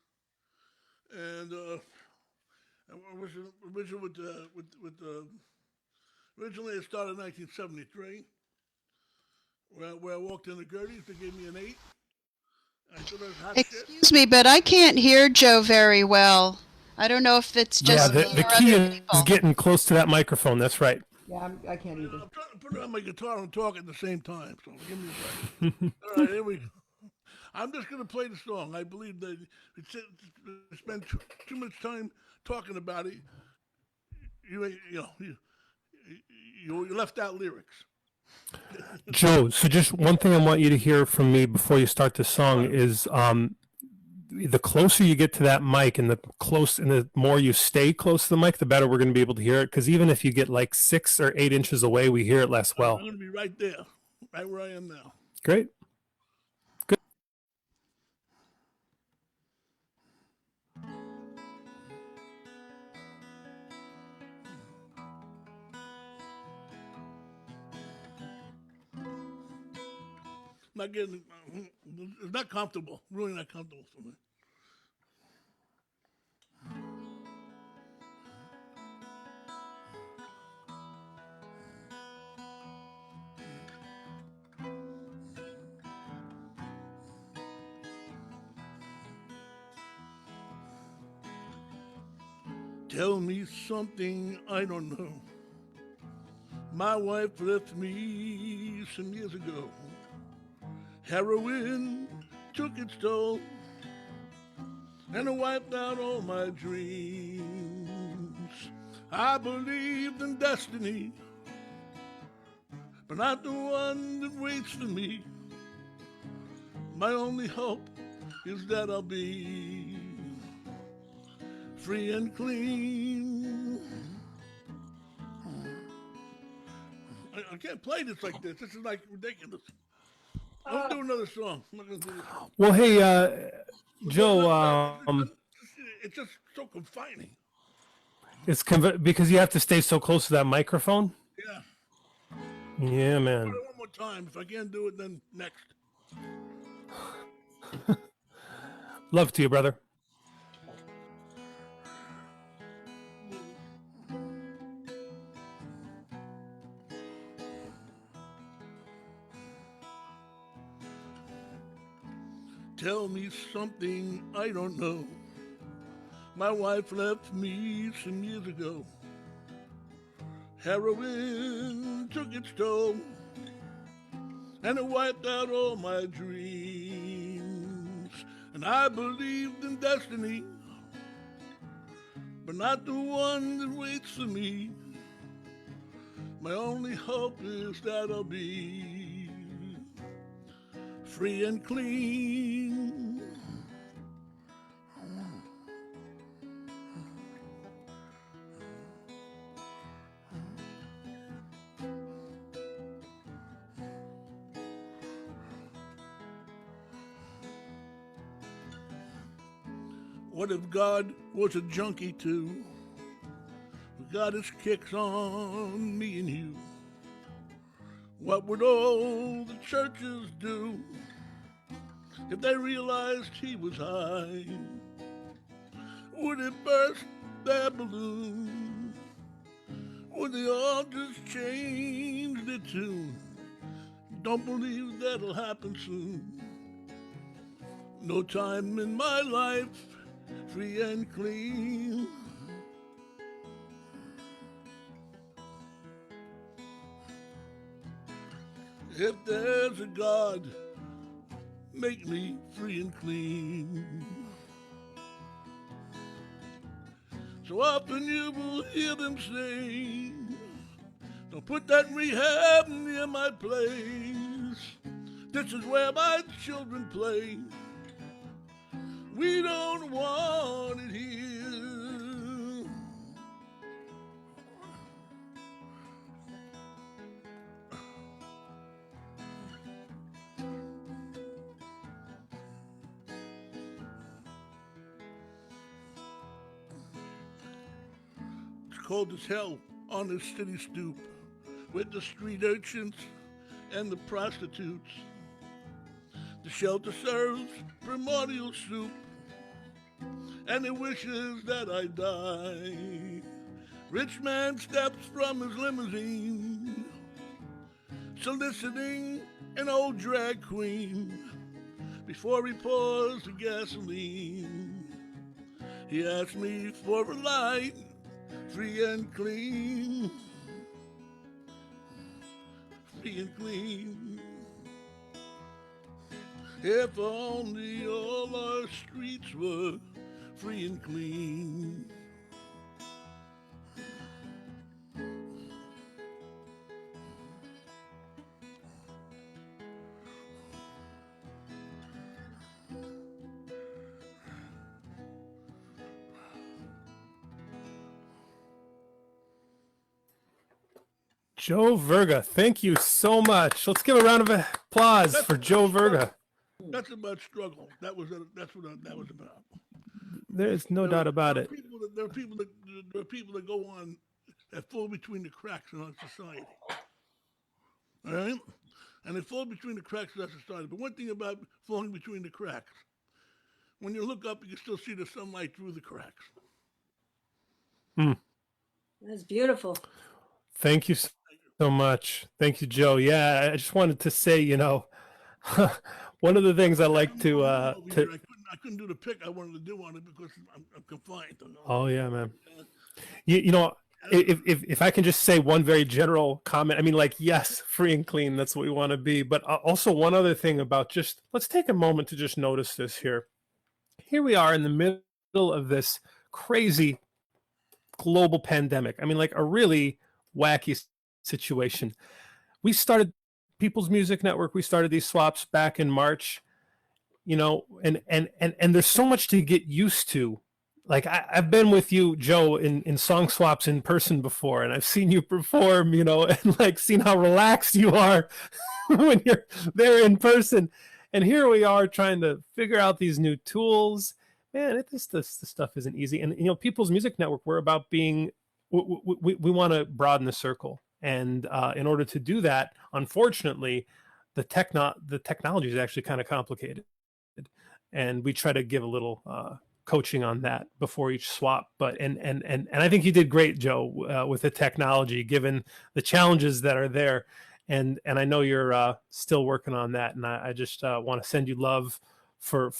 and I was originally I started in 1973, where I walked in the Grannies. They gave me an 8. Excuse me, but I can't hear Joe very well. I don't know if it's just the key is getting close to that microphone. That's right. Yeah, I can't either. I'm trying to put it on my guitar and talk at the same time, so give me a second. All right, here we go. I'm just going to play the song. I believe that it's spent too much time talking about it. You left out lyrics. Joe, so just one thing I want you to hear from me before you start the song is the closer you get to that mic and the more you stay close to the mic, the better we're going to be able to hear it. Because even if you get like 6 or 8 inches away, we hear it less well. I'm going to be right there, right where I am now. Great. Good. It's not comfortable. Really not comfortable for me. Tell me something I don't know. My wife left me some years ago. Heroin took its toll, and it wiped out all my dreams. I believed in destiny, but not the one that waits for me. My only hope is that I'll be free and clean. I can't play this like this. This is like ridiculous. I'll do another song. I'm not gonna do this. Well, hey, Joe. It's just so confining. It's because you have to stay so close to that microphone. Yeah. Yeah, man. I'll do it one more time. If I can't do it, then next. Love to you, brother. Tell me something I don't know. My wife left me some years ago. Heroin took its toll, and it wiped out all my dreams. And I believed in destiny, but not the one that waits for me. My only hope is that I'll be free and clean. What if God was a junkie too? Who got his kicks on me and you? What would all the churches do if they realized he was high? Would it burst their balloon? Would they all just change their tune? Don't believe that'll happen soon. No time in my life, free and clean. If there's a God, make me free and clean. So often you will hear them say, don't put that rehab near my place. This is where my children play. We don't want it here. It's cold as hell on this city stoop with the street urchins and the prostitutes. The shelter serves primordial soup, and it wishes that I die. Rich man steps from his limousine, soliciting an old drag queen. Before he pours the gasoline, he asks me for a light, free and clean. Free and clean. If only all our streets were free and clean. Joe Virga, thank you so much. Let's give a round of applause for Joe Virga. That's about struggle. That's what that was about. There's no doubt about it. There are people that go on that fall between the cracks in our society. All right? And they fall between the cracks in our society. But one thing about falling between the cracks, when you look up, you can still see the sunlight through the cracks. That's beautiful. Thank you so much. Thank you, Joe. Yeah, I just wanted to say, one of the things I like to I couldn't do the pick I wanted to do on it because I'm confined. Oh yeah, man. If I can just say one very general comment, I mean, like, yes, free and clean, that's what we want to be. But also one other thing about just, let's take a moment to just notice this here. Here we are in the middle of this crazy global pandemic. I mean, like a really wacky situation. We started People's Music Network. We started these swaps back in March, and there's so much to get used to. Like I've been with you, Joe, in song swaps in person before, and I've seen you perform, and like seen how relaxed you are when you're there in person. And here we are trying to figure out these new tools. Man, this stuff isn't easy. And People's Music Network, we're about being, we want to broaden the circle. And in order to do that, unfortunately, the technology is actually kind of complicated. And we try to give a little coaching on that before each swap. But and I think you did great, Joe, with the technology, given the challenges that are there. And I know you're still working on that. And I just want to send you love for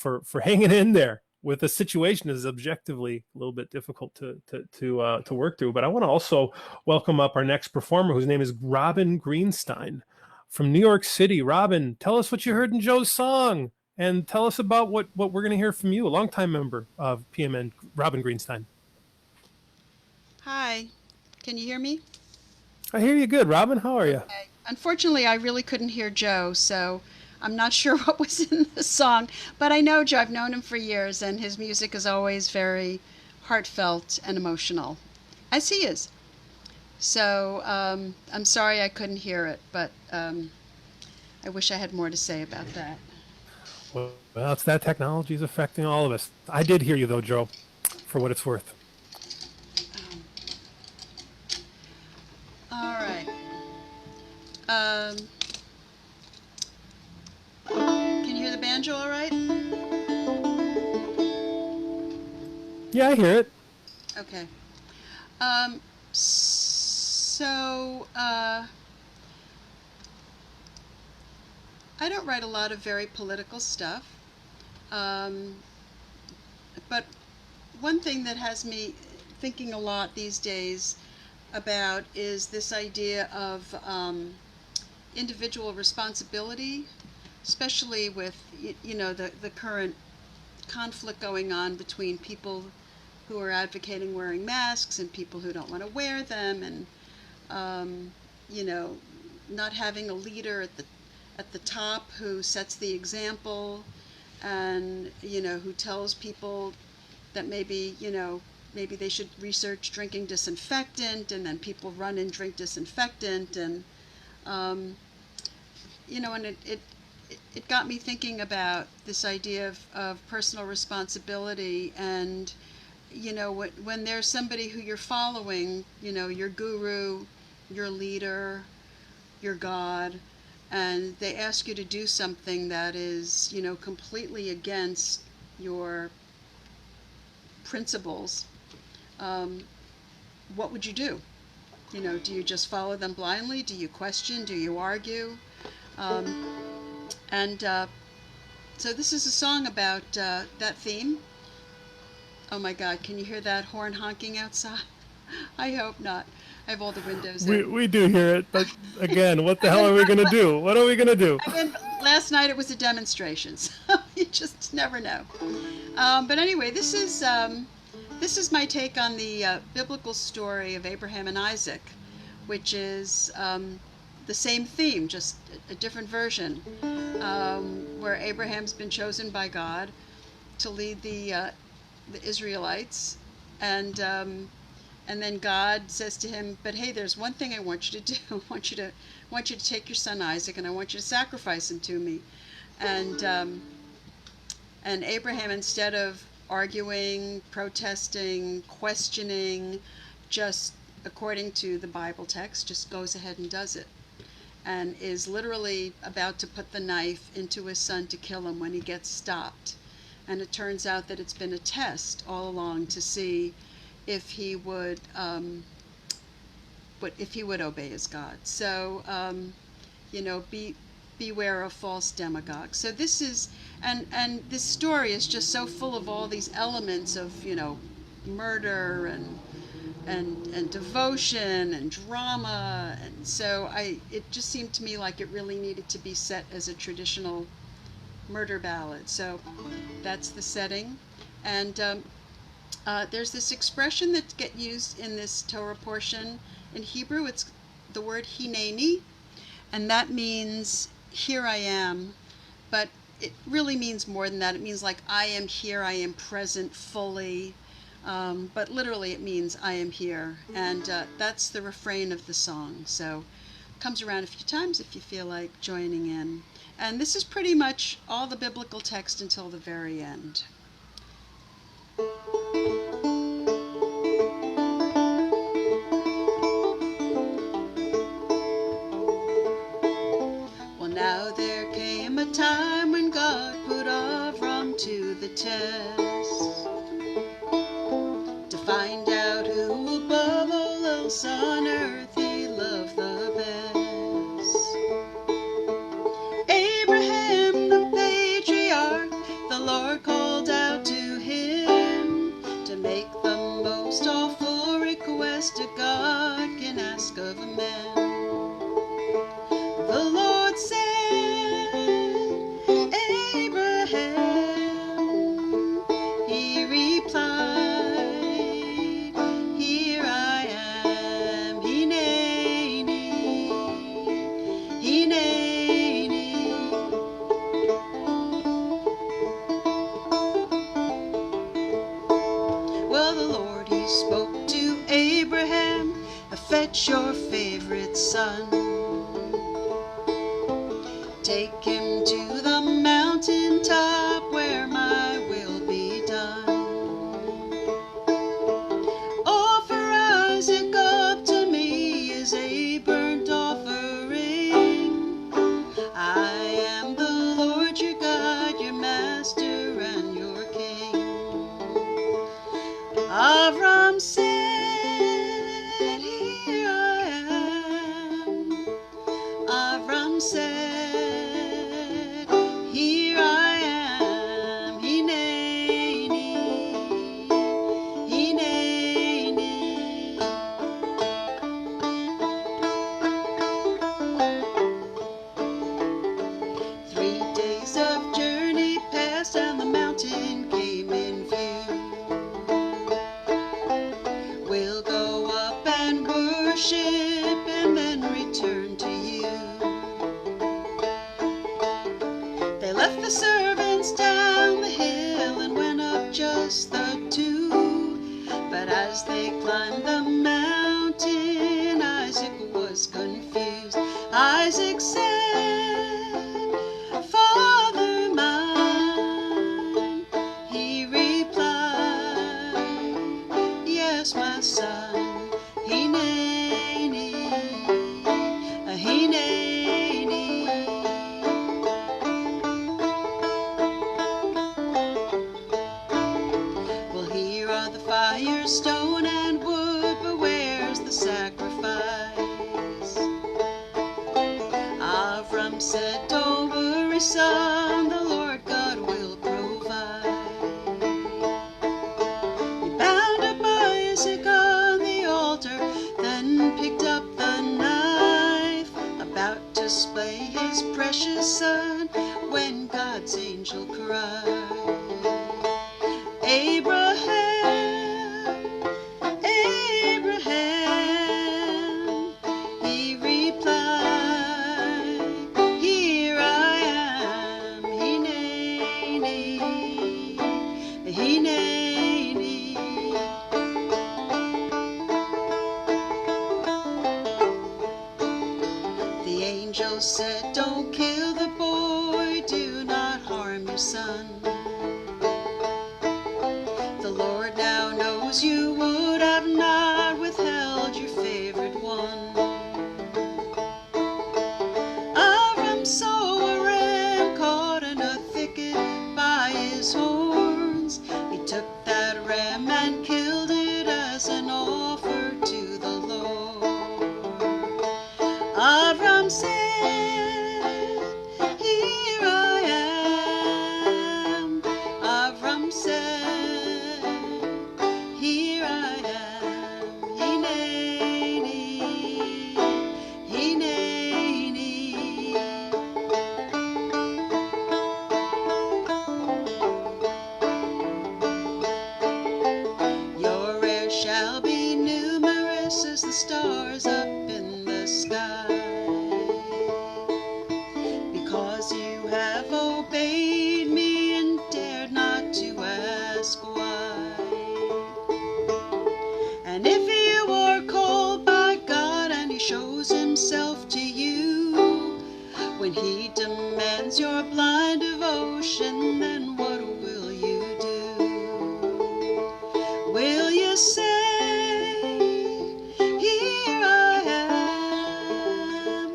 hanging in there with a situation that is objectively a little bit difficult to work through. But I want to also welcome up our next performer, whose name is Robin Greenstein from New York City. Robin, tell us what you heard in Joe's song, and tell us about what we're going to hear from you, a longtime member of PMN, Robin Greenstein. Hi, can you hear me? I hear you good, Robin. How are you? Okay. Unfortunately, I really couldn't hear Joe, so I'm not sure what was in the song, but I know Joe. I've known him for years, and his music is always very heartfelt and emotional, as he is. So I'm sorry I couldn't hear it, but I wish I had more to say about that. Well, it's that technology is affecting all of us. I did hear you though, Joe, for what it's worth. All right. Can you hear the banjo all right? Yeah, I hear it. Okay. So, I don't write a lot of very political stuff, but one thing that has me thinking a lot these days about is this idea of individual responsibility, especially with the current conflict going on between people who are advocating wearing masks and people who don't want to wear them, and not having a leader at the top who sets the example, and who tells people that maybe they should research drinking disinfectant, and then people run and drink disinfectant, and and it got me thinking about this idea of personal responsibility, and when there's somebody who you're following, your guru, your leader, your God, and they ask you to do something that is completely against your principles, what would you do? Do you just follow them blindly? Do you question? Do you argue? So this is a song about that theme. Oh my God, can you hear that horn honking outside? I hope not. I have all the windows in. We do hear it, but again, what the hell are we going to do? What are we going to do? Last night it was a demonstration, so you just never know. But anyway, this is my take on the biblical story of Abraham and Isaac, which is the same theme, just a different version, where Abraham's been chosen by God to lead the Israelites, and then God says to him, "But hey, there's one thing I want you to do. I want you to take your son Isaac, and I want you to sacrifice him to me." And Abraham, instead of arguing, protesting, questioning, just according to the Bible text, just goes ahead and does it, and is literally about to put the knife into his son to kill him when he gets stopped. And it turns out that it's been a test all along to see if he would obey his God. So beware of false demagogues. So this is, and this story is just so full of all these elements of murder and devotion and drama, and so it just seemed to me like it really needed to be set as a traditional murder ballad. So that's the setting, and there's this expression that gets used in this Torah portion. In Hebrew, it's the word hineni, and that means here I am, but it really means more than that. It means like I am here, I am present fully, but literally it means I am here, and that's the refrain of the song. So it comes around a few times if you feel like joining in. And this is pretty much all the biblical text until the very end. Well, now there came a time when God put Avram to the test, to find out who above all else on earth he loved the best. Abraham, the patriarch, the Lord called out to him to make the most awful request a God can ask of a man. The Lord said, Abraham, he replied, here I am, hineni, hineni. he spoke to Abraham, fetch your favorite son. Take him to the mountain top where my will be done. Offer Isaac up to me as a burnt offering. I am the Lord your God, your master and your king. Avram said, here I am. Avram said, here I am. Hineni, hineni. 3 days of journey passed and the mountain came in view. We'll go up and worship and then return to you. They left the servants down the hill and went up just the two. But as they climbed the mountain, Isaac was confused. Isaac said, Father mine. He replied, yes, my son. Hineni, hineni. Well, here are the fire, stone and wood, but where's the sacrifice? Avram said, don't worry, son, the Lord God will provide. He bound up Isaac on the altar, then picked up the knife, about to slay his precious son, when God's angel cried, Abraham, Abraham. He replied, here I am. Hineni, hineni. The angel said, don't kill the boy, do not harm your son. The Lord now knows you would have not withheld your favorite one. Avram saw a ram caught in a thicket by his horns. He took that ram and killed it as an offer to the Lord. Avram said, here I am. Avram said, here I am. Hineni, hineni. Your heirs shall be numerous as the stars up in the sky, because you have obeyed me and dared not to ask why. And if you are called by God and he shows himself to you, when he demands your blind devotion, then what will you do? Will you say, here I am?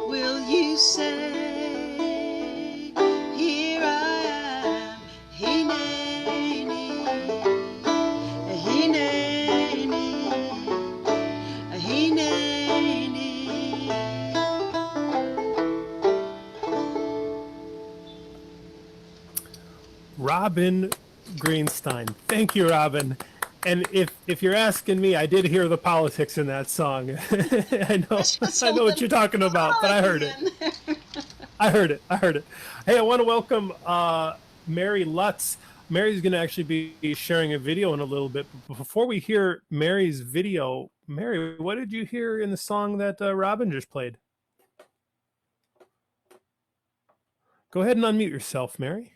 Will you say, here I am? Hineni, hineni, hineni. Robin Greenstein. Thank you, Robin. And if you're asking me, I did hear the politics in that song. I know what you're talking about, but I heard it. I heard it. Hey, I want to welcome Mary Lutz. Mary's going to actually be sharing a video in a little bit. But before we hear Mary's video, Mary, what did you hear in the song that Robin just played? Go ahead and unmute yourself, Mary.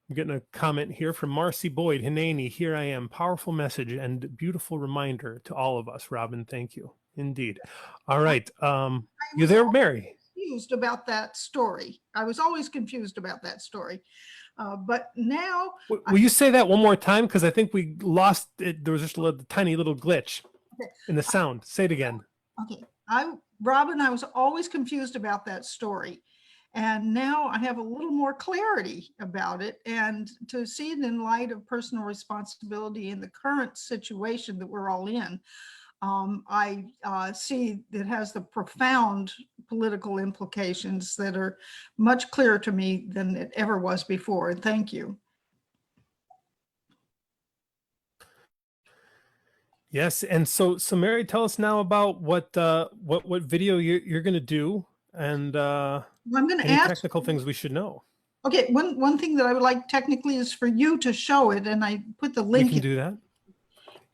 I'm getting a comment here from Marcy Boyd. Hineni, here I am. Powerful message and beautiful reminder to all of us. Robin, thank you. Indeed. All right. You there, Mary? Confused about that story. I was always confused about that story. But now... Will you say that one more time? Because I think we lost it. There was just a tiny little glitch in the sound. Say it again. Okay. Robin, I was always confused about that story. And now I have a little more clarity about it. And to see it in light of personal responsibility in the current situation that we're all in, I see it has the profound political implications that are much clearer to me than it ever was before. And thank you. Yes, and so Mary, tell us now about what video you're going to do, and I'm going to any ask technical things we should know. Okay, one thing that I would like technically is for you to show it, and I put the link. We can do that.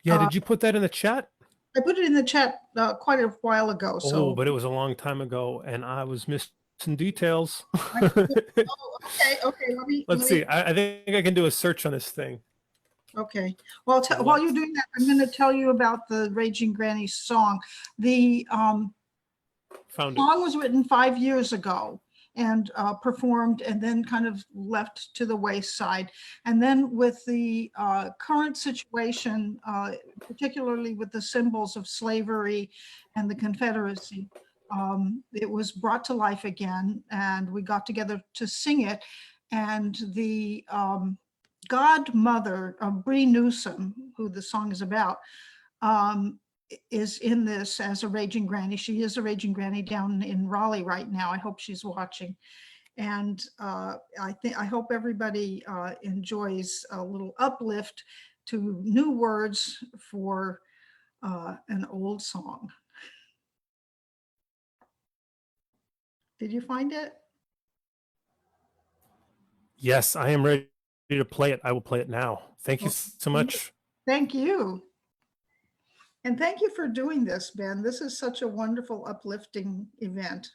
Yeah, did you put that in the chat? I put it in the chat quite a while ago. So. But it was a long time ago, and I was missing details. Okay. Let's see. I think I can do a search on this thing. Okay. Well, while you're doing that, I'm going to tell you about the Raging Grannies song. The song was written 5 years ago and performed and then kind of left to the wayside. And then with the current situation, particularly with the symbols of slavery and the Confederacy, it was brought to life again, and we got together to sing it. And the godmother of Bree Newsom, who the song is about, is in this as a raging granny. She is a raging granny down in Raleigh right now. I hope she's watching. And I hope everybody enjoys a little uplift to new words for an old song. Did you find it? Yes, I am ready to play it. I will play it now. Thank you so much. Thank you. And thank you for doing this, Ben. This is such a wonderful, uplifting event.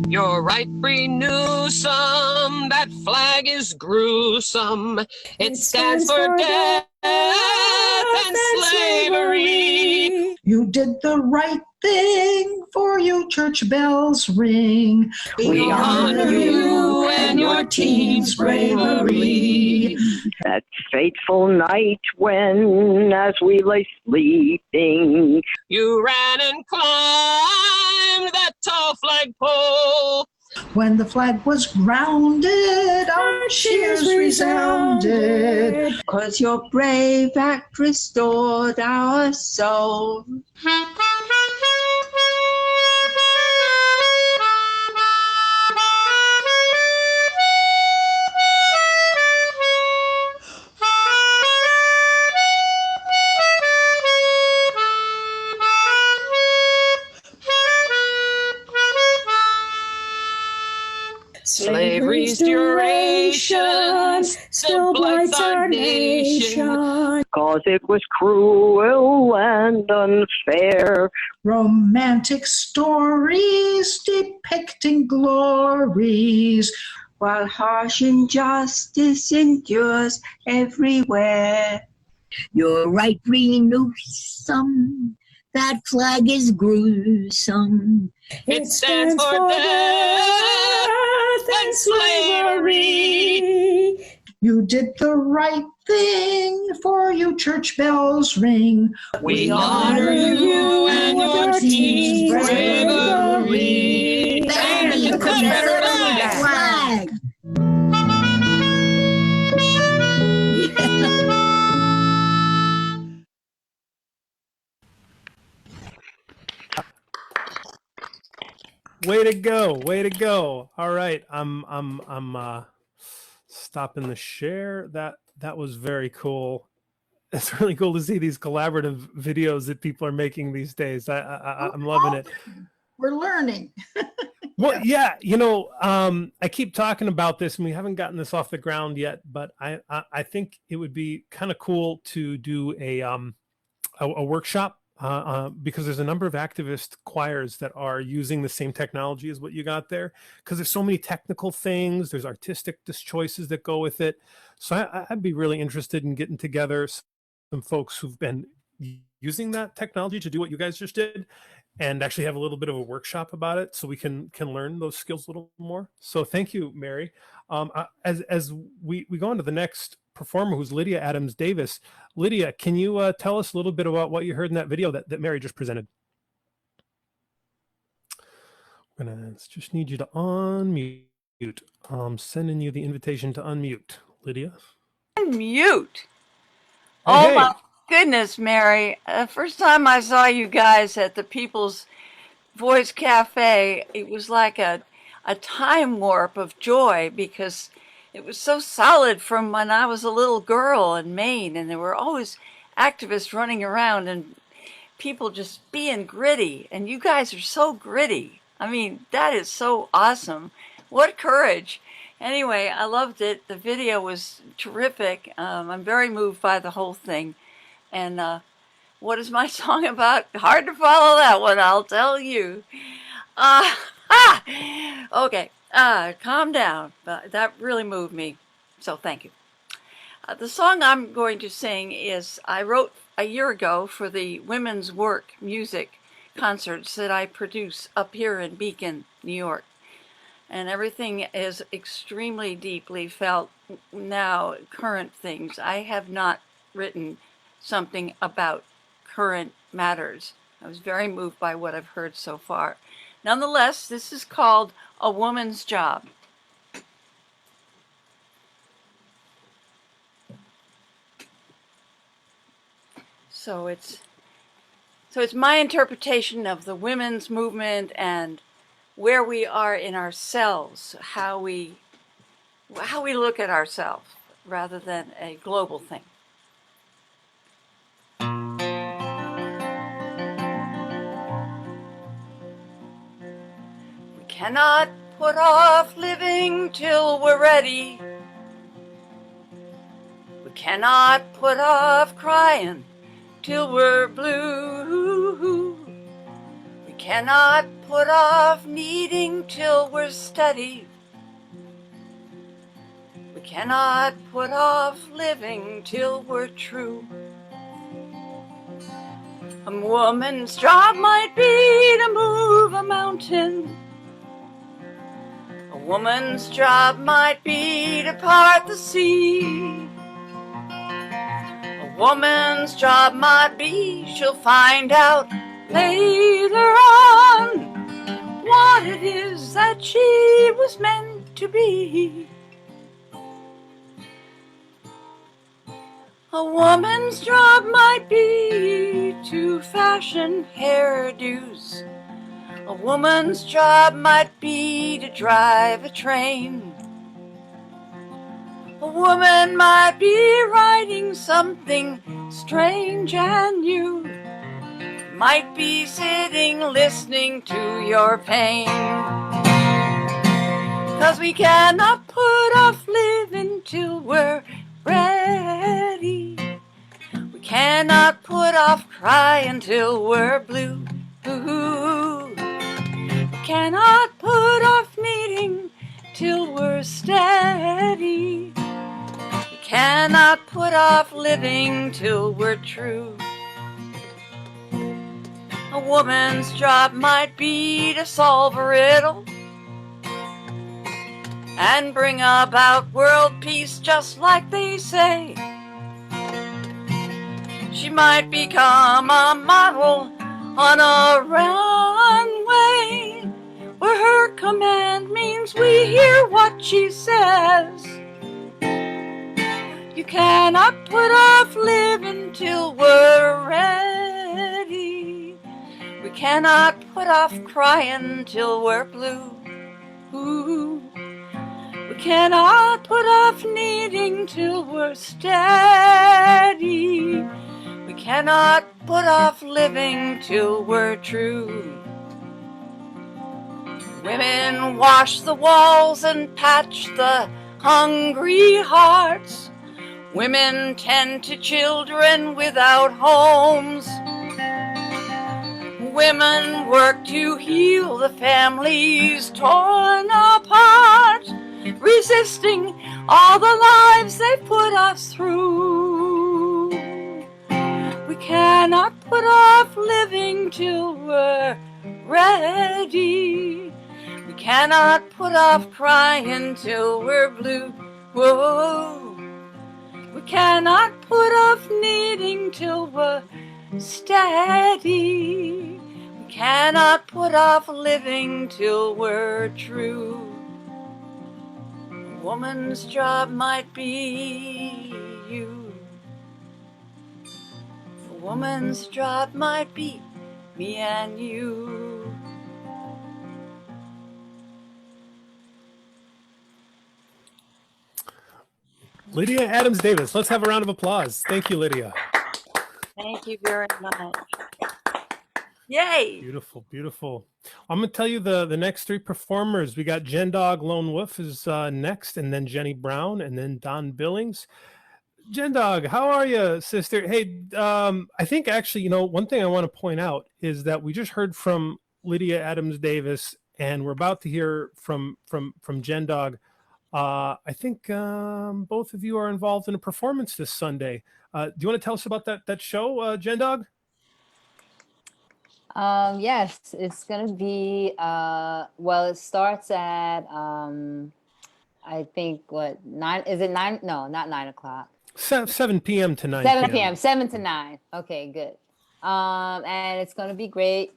You're right, Bree Newsom, that flag is gruesome. It stands for death and slavery. You did the right thing, for you church bells ring. We honor you and your team's bravery. That fateful night when, as we lay sleeping, you ran and climbed that tall flagpole. When the flag was grounded, our cheers resounded. 'Cause your brave act restored our soul. Slavery's duration still blights our nation. 'Cause it was cruel and unfair. Romantic stories depicting glories, while harsh injustice endures everywhere. You're right, Bree Newsom. That flag is gruesome. It stands for death and slavery. You did the right thing, for you church bells ring. We honor you and your team's bravery. And the Confederate flag. Way to go! Way to go! All right, I'm stopping the share. That was very cool. it's really cool to see these collaborative videos that people are making these days. I'm loving it. We're learning. Well, yeah, you know, I keep talking about this, and we haven't gotten this off the ground yet. But I think it would be kind of cool to do a workshop because there's a number of activist choirs that are using the same technology as what you got there. Because there's so many technical things, there's artistic choices that go with it. So I'd be really interested in getting together some folks who've been using that technology to do what you guys just did, and actually have a little bit of a workshop about it so we can learn those skills a little more. So thank you, Mary. As we go on to the next performer, who's Lydia Adams Davis. Lydia, can you tell us a little bit about what you heard in that video that Mary just presented? I'm gonna just need you to unmute. I'm sending you the invitation to unmute, Lydia. Unmute. Hey, Oh hey. my goodness, Mary. First time I saw you guys at the People's Voice Cafe, it was like a time warp of joy because it was so solid from when I was a little girl in Maine, and there were always activists running around and people just being gritty, and you guys are so gritty. I mean, that is so awesome. What courage. Anyway, I loved it. The video was terrific. I'm very moved by the whole thing. And what is my song about? Hard to follow that one, I'll tell you. Okay, calm down. But that really moved me, so thank you. The song I'm going to sing is I wrote a year ago for the Women's Work music concerts that I produce up here in Beacon, New York. And everything is extremely deeply felt now, current things. I have not written something about current matters. I was very moved by what I've heard so far. Nonetheless, this is called A Woman's Job. So it's my interpretation of the women's movement and where we are in ourselves, how we look at ourselves rather than a global thing. We cannot put off living till we're ready. We cannot put off crying till we're blue. We cannot put off needing till we're steady. We cannot put off living till we're true. A woman's job might be to move a mountain. A woman's job might be to part the sea. A woman's job might be she'll find out later on what it is that she was meant to be. A woman's job might be to fashion hairdos. A woman's job might be to drive a train. A woman might be writing something strange and new. Might be sitting listening to your pain. 'Cause we cannot put off living till we're ready. We cannot put off crying till we're blue. We cannot put off needing till we're steady. We cannot put off living till we're true. A woman's job might be to solve a riddle and bring about world peace just like they say. She might become a model on a runway where her command means we hear what she says. You cannot put off living till we're ready. We cannot put off crying till we're blue. We cannot put off needing till we're steady. We cannot put off living till we're true. Women wash the walls and patch the hungry hearts. Women tend to children without homes. Women work to heal the families torn apart, resisting all the lives they put us through. We cannot put off living till we're ready. We cannot put off crying till we're blue. Whoa. We cannot put off needing till we're steady. We cannot put off living till we're true. A woman's job might be you. A woman's job might be me and you. Lydia Adams Davis. Let's have a round of applause. Thank you, Lydia. Thank you very much. Yay! Beautiful, beautiful. I'm gonna tell you the next three performers. We got Jen Dog Lone Wolf is next, and then Jenny Brown, and then Don Billings. Jen Dog, how are you, sister? Hey, I think actually, one thing I want to point out is that we just heard from Lydia Adams Davis, and we're about to hear from Jen Dog. I think both of you are involved in a performance this Sunday. Do you want to tell us about that show, Jen Dog? Yes, it's gonna be it starts at I think 9, is it 9? No, not 9 o'clock. 7 p.m. to 9 7 p.m. 7 to 9. Okay, good. And it's gonna be great,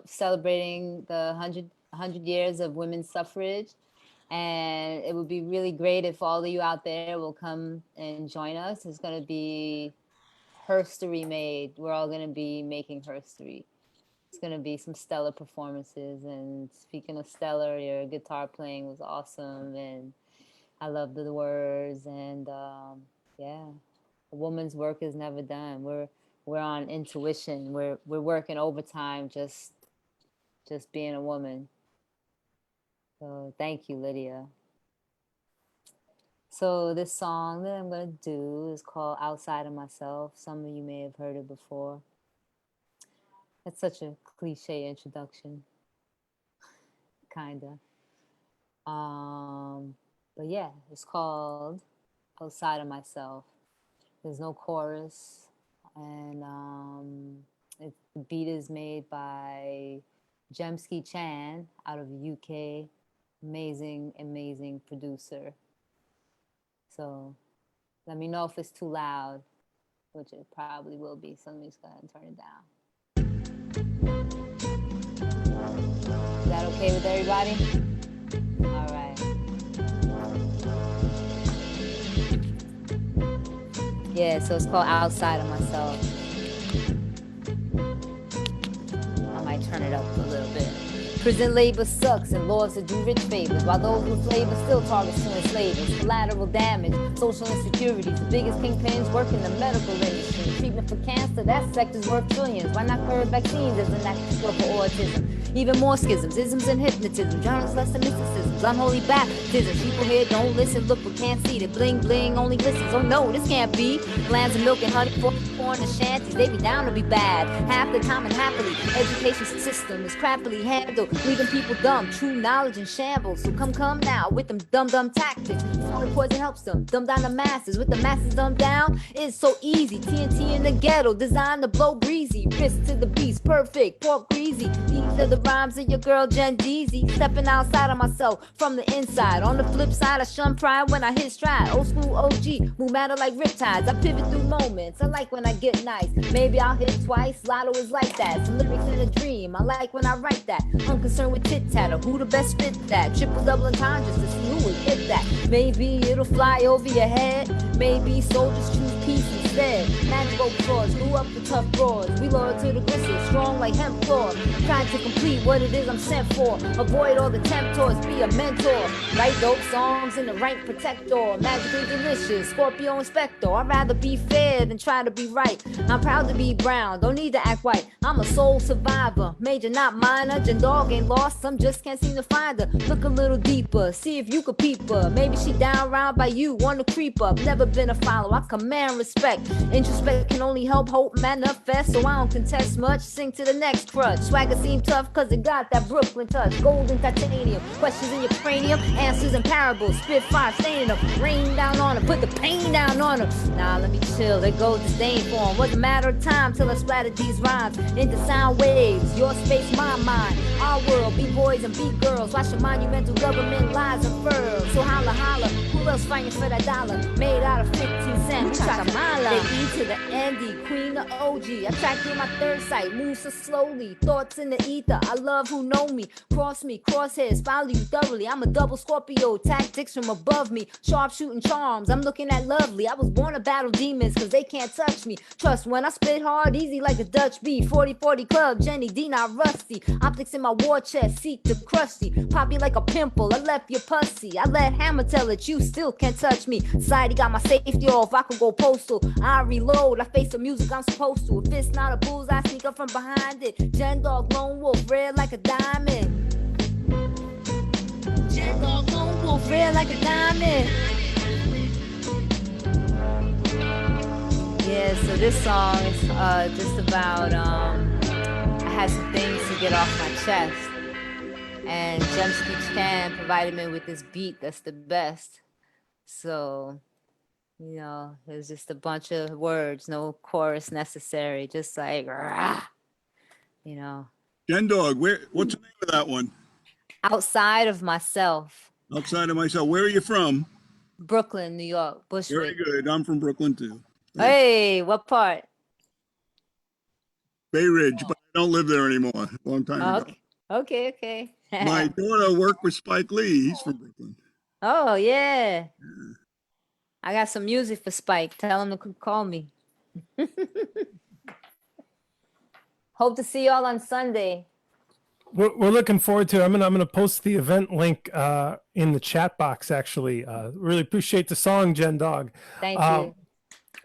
celebrating the 100 years of women's suffrage. And it would be really great if all of you out there will come and join us. It's going to be herstory made. We're all going to be making herstory. It's going to be some stellar performances. And speaking of stellar, your guitar playing was awesome. And I loved the words. And yeah, a woman's work is never done. We're on intuition. We're working overtime just being a woman. So thank you, Lydia. So this song that I'm going to do is called Outside of Myself. Some of you may have heard it before. It's such a cliche introduction, kind of. But yeah, it's called Outside of Myself. There's no chorus. And the beat is made by Jemski Chan out of the UK. Amazing producer. So let me know if it's too loud, which it probably will be. So let me just go ahead and turn it down. Is that okay with everybody? All right. Yeah, so it's called Outside of Myself. I might turn it up a little bit. Prison labor sucks and laws that do rich favors, while those with flavor still targets to enslavers. Collateral damage, social insecurities. The biggest kingpins work in the medical industry. Treatment for cancer, that sector's worth trillions. Why not curb vaccines as an active cure for autism? Even more schisms, isms and hypnotism. Journals less than mysticisms, unholy baptisms. People here don't listen, look but can't see. The bling bling only listens. Oh no, this can't be. Lands of milk and honey, corn and shanties. They be down to be bad, half the time and happily. Education system is crappily handled, leaving people dumb, true knowledge in shambles. So come now with them dumb tactics. Only poison helps them dumb down the masses. With the masses dumbed down, it's so easy. TNT in the ghetto, designed to blow breezy. Wrist to the beast, perfect, pork greasy. These are the rhymes of your girl Jen Deezy. Stepping outside of myself from the inside. On the flip side, I shun pride when I hit stride. Old school OG, move matter like riptides. I pivot through moments. I like when I get nice. Maybe I'll hit twice. Lotto is like that. Some lyrics in a dream. I like when I write that. Unconcerned with tit tatter. Who the best fit that? Triple double entendres to see who would hit that. Maybe it'll fly over your head. Maybe soldiers choose peace instead. Magical frauds, grew up the tough broads. We loyal to the gristle, strong like hemp claw. Trying to complete what it is I'm sent for. Avoid all the temptors, be a mentor. Write dope songs in the rank protector. Magically delicious, Scorpio inspector. I'd rather be fair than try to be right. I'm proud to be brown, don't need to act white. I'm a soul survivor, major not minor. Jen dog ain't lost, some just can't seem to find her. Look a little deeper, see if you could peep her. Maybe she down round by you, wanna creep up. Never been a follower, I command respect. Introspect can only help hope manifest. So I don't contest much, sing to the next crutch. Swagger seem tough cause it got that Brooklyn touch. Gold and titanium, questions in your cranium, answers in parables. Spit fire, staining them, rain down on them, put the pain down on them. Nah, let me chill, there goes disdain for them. Wasn't a matter of time till I splattered these rhymes into sound waves. Your space, my mind, our world, B-boys and B-girls. Watch the monumental government lies unfurled. So holla holla, who else fighting for that dollar? Made out of 15 cents. The E to the Andy, queen of OG. Attracting my third sight, move so slowly. Thoughts in the ether, I love who know me. Cross me, crosshairs, follow you thoroughly. I'm a double Scorpio, tactics from above me. Sharp shooting charms, I'm looking at lovely. I was born to battle demons cause they can't touch me. Trust when I spit hard, easy like a Dutch B. 40-40 club, Jenny D not rusty. Optics in my war chest, seek to crusty. Pop you like a pimple, I left your pussy. I let Hammer tell it, you still can't touch me. Society got my safety off, I could go postal. I reload, I face the music I'm supposed to. If it's not a bullseye, I sneak up from behind it. Jen dog, lone wolf, red like a diamond. Jen dog, lone wolf, red like a diamond. Yeah, so this song is just about, I had some things to get off my chest. And Jem Speech Can provided me with this beat that's the best. So, you know, there's just a bunch of words, no chorus necessary, just like, rah, you know. Jen Dog, what's the name of that one? Outside of myself. Outside of myself. Where are you from? Brooklyn, New York, Bushwick. Very good. I'm from Brooklyn too. Hey, what part? Bay Ridge, but I don't live there anymore. A long time ago. Okay. My daughter worked with Spike Lee. He's from Brooklyn. Oh, yeah. I got some music for Spike. Tell him to call me. Hope to see y'all on Sunday. We're looking forward to it. I'm gonna post the event link in the chat box. Actually, really appreciate the song, Jen Dog. Thank you.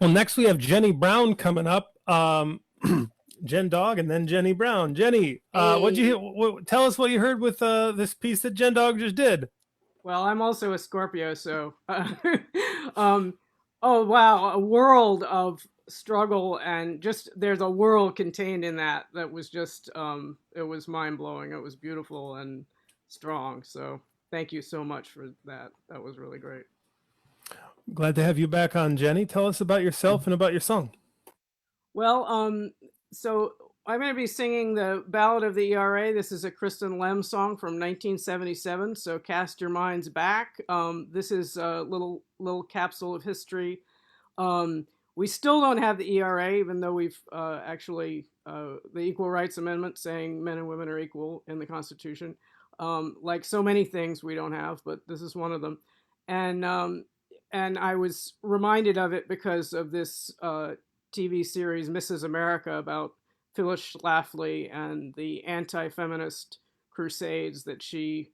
Well, next we have Jenny Brown coming up. Jen Dog and then Jenny Brown. Jenny, what'd you hear? Tell us what you heard with this piece that Jen Dog just did. Well, I'm also a Scorpio, so oh wow, a world of struggle, and just there's a world contained in that was just it was mind-blowing. It was beautiful and strong. So thank you so much for that. That was really great. Glad to have you back on, Jenny. Tell us about yourself and about your song. Well, so I'm going to be singing the Ballad of the ERA. This is a Kristen Lem song from 1977. So cast your minds back. This is a little capsule of history. We still don't have the ERA, even though we've actually the Equal Rights Amendment saying men and women are equal in the Constitution. Like so many things we don't have, but this is one of them. And I was reminded of it because of this TV series, Mrs. America, about Phyllis Schlafly and the anti-feminist crusades that she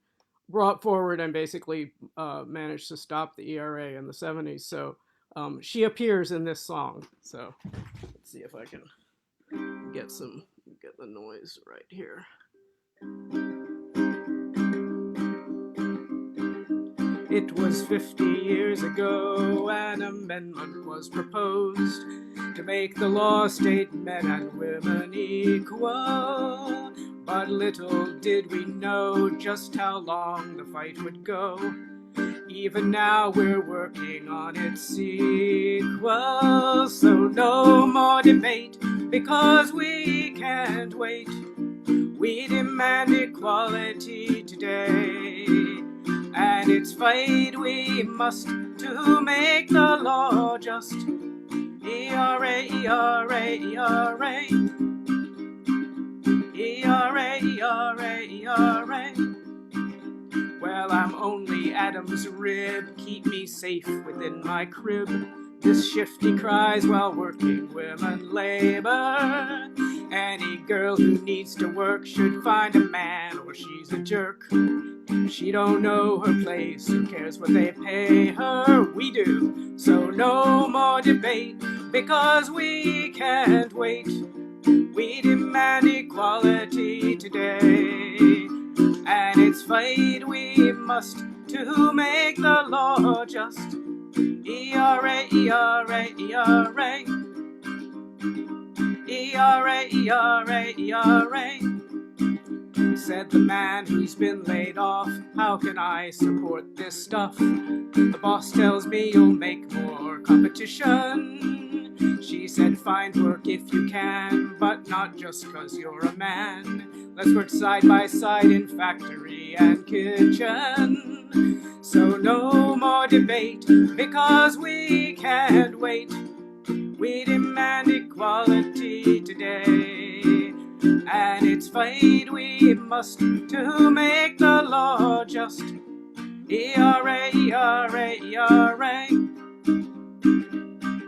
brought forward and basically managed to stop the ERA in the 70s. So she appears in this song. So let's see if I can get the noise right here. It was 50 years ago an amendment was proposed to make the law state men and women equal. But little did we know just how long the fight would go. Even now we're working on its sequel. So no more debate because we can't wait. We demand equality today. And it's fight we must to make the law just. ERA, ERA, ERA. ERA, ERA, ERA. Well, I'm only Adam's rib. Keep me safe within my crib. This shift he cries while working women labor. Any girl who needs to work should find a man or she's a jerk. She don't know her place, who cares what they pay her? We do, so no more debate, because we can't wait. We demand equality today, and it's fight we must to make the law just. E-R-A, E-R-A, E-R-A. E-R-A, E-R-A, E-R-A. Said the man who's been laid off, how can I support this stuff? The boss tells me you'll make more competition. She said find work if you can, but not just 'cause you're a man. Let's work side by side in factory and kitchen. So no more debate, because we can't wait. We demand equality today, and it's fight we must to make the law just. E-R-A, E-R-A, E-R-A.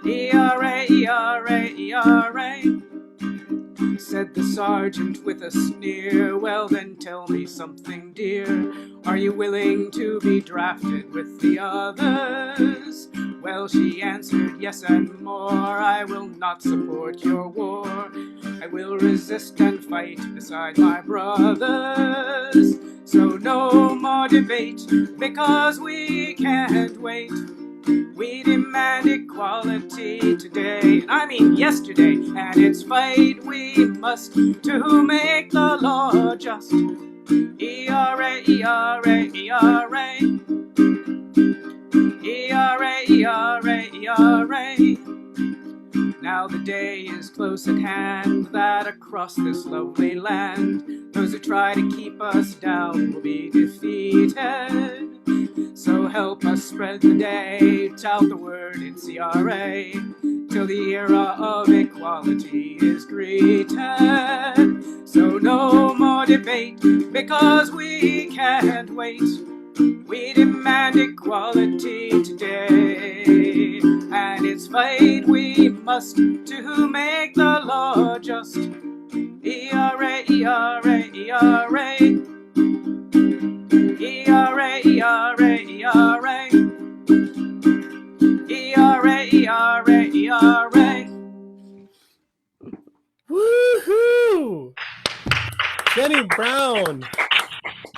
E-R-A, E-R-A, E-R-A. Said the sergeant with a sneer, well then tell me something, dear. Are you willing to be drafted with the others? Well, she answered, yes and more. I will not support your war. I will resist and fight beside my brothers. So no more debate, because we can't wait. We demand equality today, and I mean yesterday, and it's fight we must to make the law just. E-R-A, E-R-A, E-R-A. E-R-A, E-R-A, E-R-A. Now the day is close at hand that across this lovely land, those who try to keep us down will be defeated. So help us spread the day, tout the word in CRA, till the era of equality is greeted. So no more debate, because we can't wait. We demand equality today, and it's fight we must to make the law just. E-R-A, E-R-A, E-R-A. E-R-A, E-R-A, E-R-A. E-R-A, E-R-A, E-R-A. Woohoo! Jenny Brown.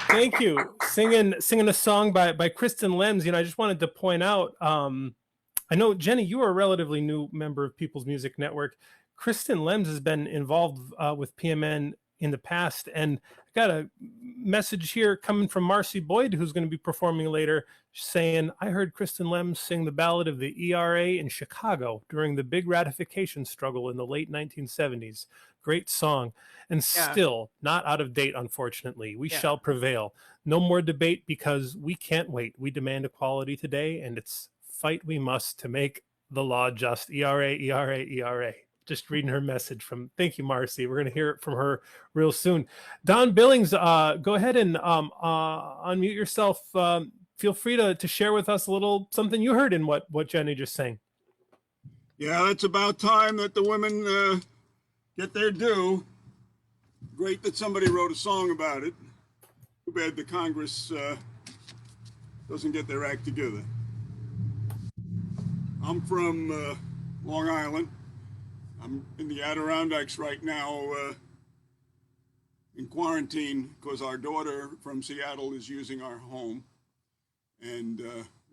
Thank you. Singing a song by Kristen Lems. You know, I just wanted to point out, I know, Jenny, you are a relatively new member of People's Music Network. Kristen Lems has been involved with PMN in the past, and I got a message here coming from Marcy Boyd, who's going to be performing later, saying, I heard Kristen Lems sing the Ballad of the ERA in Chicago during the big ratification struggle in the late 1970s. Great song, and still not out of date, unfortunately. We shall prevail. No more debate, because we can't wait. We demand equality today, and it's fight we must to make the law just. ERA, ERA, ERA. Just reading her message from, thank you, Marcy. We're going to hear it from her real soon. Don Billings, go ahead and unmute yourself. Feel free to share with us a little something you heard in what Jenny just sang. Yeah, it's about time that the women get their due. Great that somebody wrote a song about it. Too bad the Congress doesn't get their act together. I'm from Long Island. I'm in the Adirondacks right now in quarantine because our daughter from Seattle is using our home, and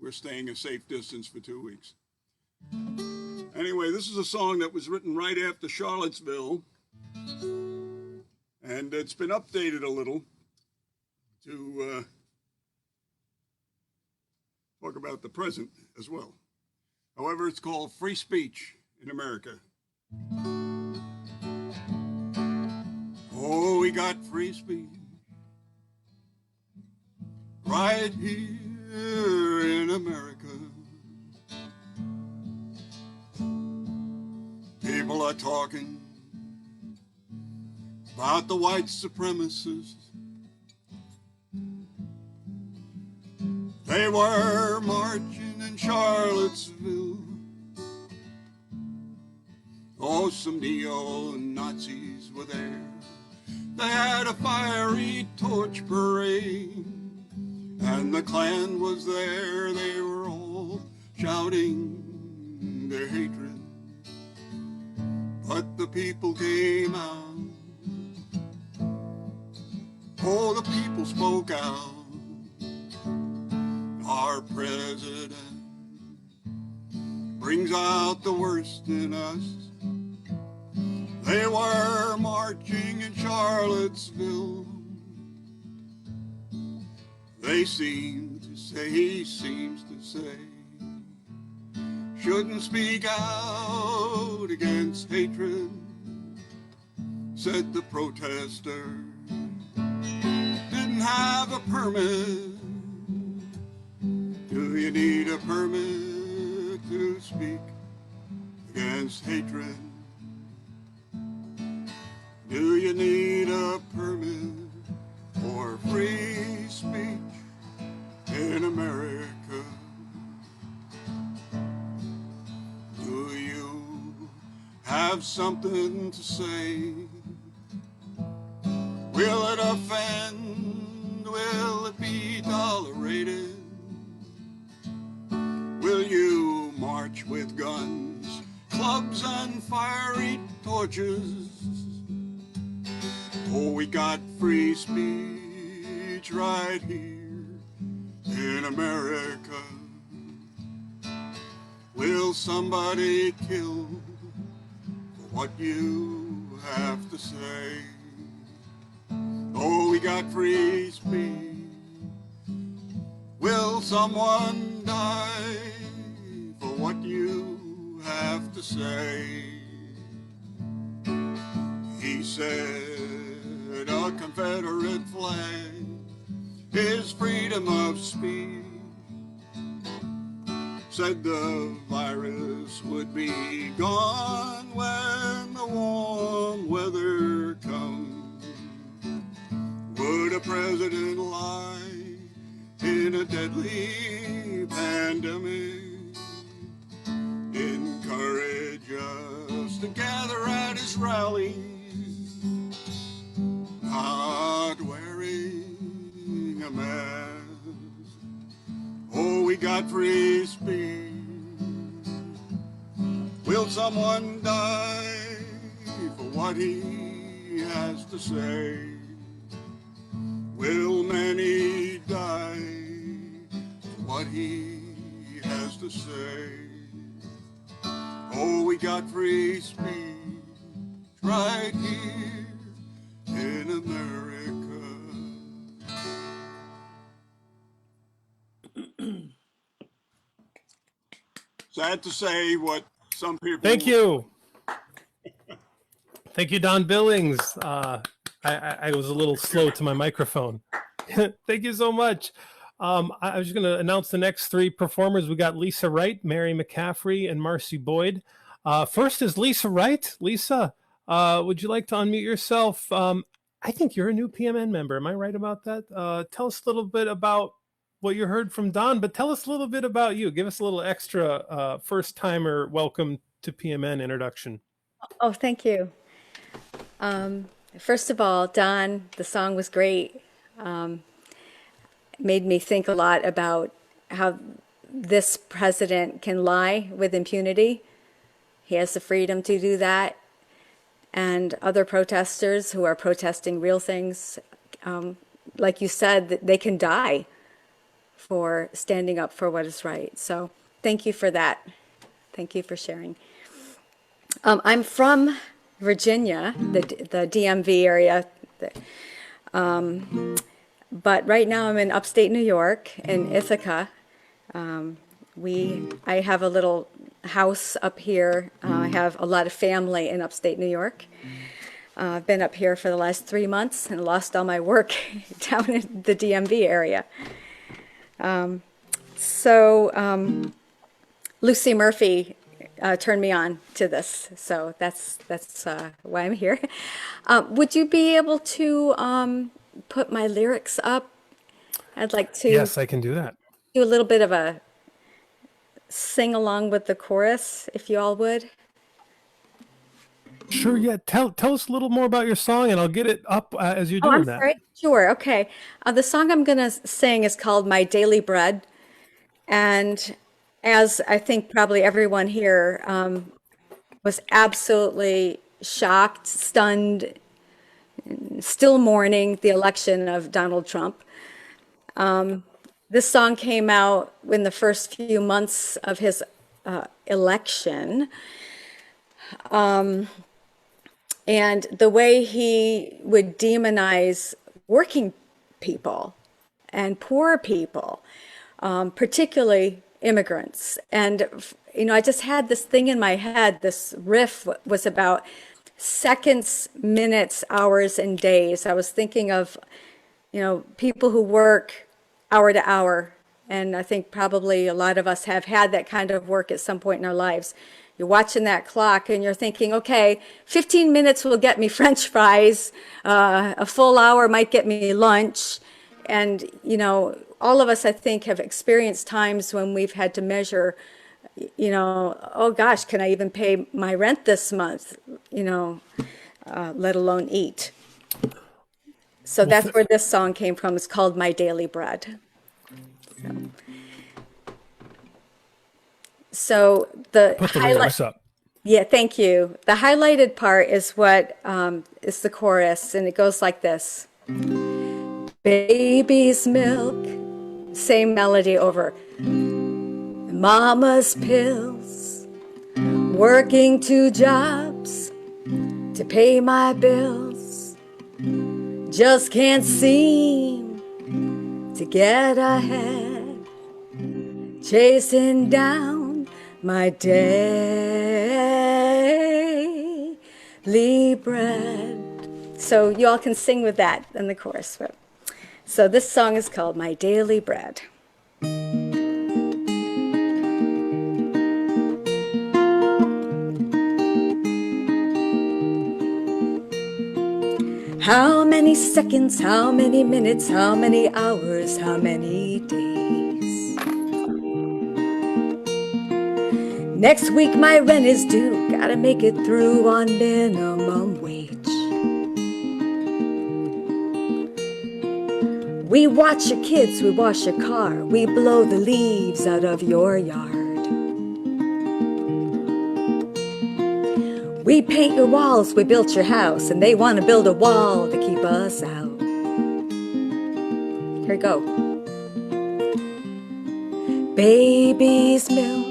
we're staying a safe distance for 2 weeks. Anyway, this is a song that was written right after Charlottesville, and it's been updated a little to talk about the present as well. However, it's called Free Speech in America. Oh, we got free speech right here in America. People are talking about the white supremacists. They were marching in Charlottesville 'cause some neo-Nazis were there. They had a fiery torch parade, and the Klan was there. They were all shouting their hatred, but the people came out. Oh, the people spoke out. Our president brings out the worst in us. They were marching in Charlottesville. They seem to say, he seems to say, shouldn't speak out against hatred, said the protester. Didn't have a permit. Do you need a permit to speak against hatred? Do you need a permit for free speech in America? Do you have something to say? Will it offend? Will it be tolerated? Will you march with guns, clubs, and fiery torches? Oh, we got free speech right here in America. Will somebody kill for what you have to say? Oh, we got free speech. Will someone die for what you have to say? He said a Confederate flag is freedom of speech. Said the virus would be gone when the warm weather comes. Would a president lie in a deadly pandemic? Encourage us to gather at his rallies, not wearing a mask. Oh, we got free speech. Will someone die for what he has to say? Will many die for what he has to say? Oh, we got free speech right here in America. Sad to say what some people... Thank you. Thank you, Don Billings. I was a little slow to my microphone. Thank you so much. I was going to announce the next three performers. We got Lisa Wright, Mary McCaffrey, and Marcy Boyd. First is Lisa Wright. Lisa, would you like to unmute yourself? I think you're a new PMN member. Am I right about that? Tell us a little bit about what you heard from Don, but tell us a little bit about you. Give us a little extra first-timer welcome to PMN introduction. Oh, thank you. First of all, Don, the song was great. Made me think a lot about how this president can lie with impunity. He has the freedom to do that. And other protesters who are protesting real things, like you said, they can die for standing up for what is right. So thank you for that. Thank you for sharing. I'm from Virginia, the DMV area. But right now I'm in upstate New York, in Ithaca. I have a little house up here. I have a lot of family in upstate New York. I've been up here for the last 3 months and lost all my work down in the DMV area. Lucy Murphy turned me on to this, so that's why I'm here. Would you be able to put my lyrics up? I'd like to. Yes, I can do that. Do a little bit of a sing along with the chorus, if you all would. Sure, yeah. Tell us a little more about your song, and I'll get it up as you're Oh, doing I'm that. sorry. Sure. Okay. The song I'm going to sing is called My Daily Bread. And as I think probably everyone here was absolutely shocked, stunned, still mourning the election of Donald Trump. This song came out in the first few months of his election. And the way he would demonize working people and poor people, particularly immigrants. And, you know, I just had this thing in my head, this riff was about seconds, minutes, hours, and days. I was thinking of, you know, people who work hour to hour. And I think probably a lot of us have had that kind of work at some point in our lives. You're watching that clock and you're thinking, okay, 15 minutes will get me French fries. A full hour might get me lunch. And, you know, all of us, I think, have experienced times when we've had to measure, you know, oh gosh, can I even pay my rent this month? You know, let alone eat. So that's where this song came from. It's called My Daily Bread. So the Put the highlight. lyrics up. Yeah, thank you. The highlighted part is what is the chorus, and it goes like this. Baby's milk, same melody over. Mama's pills, working 2 jobs to pay my bills. Just can't seem to get ahead, chasing down my daily bread. So you all can sing with that in the chorus. So this song is called My Daily Bread. How many seconds, how many minutes, how many hours, how many days? Next week my rent is due, gotta make it through on minimum wage. We watch your kids, we wash your car, we blow the leaves out of your yard. We paint your walls, we built your house, and they want to build a wall to keep us out. Here we go. Baby's milk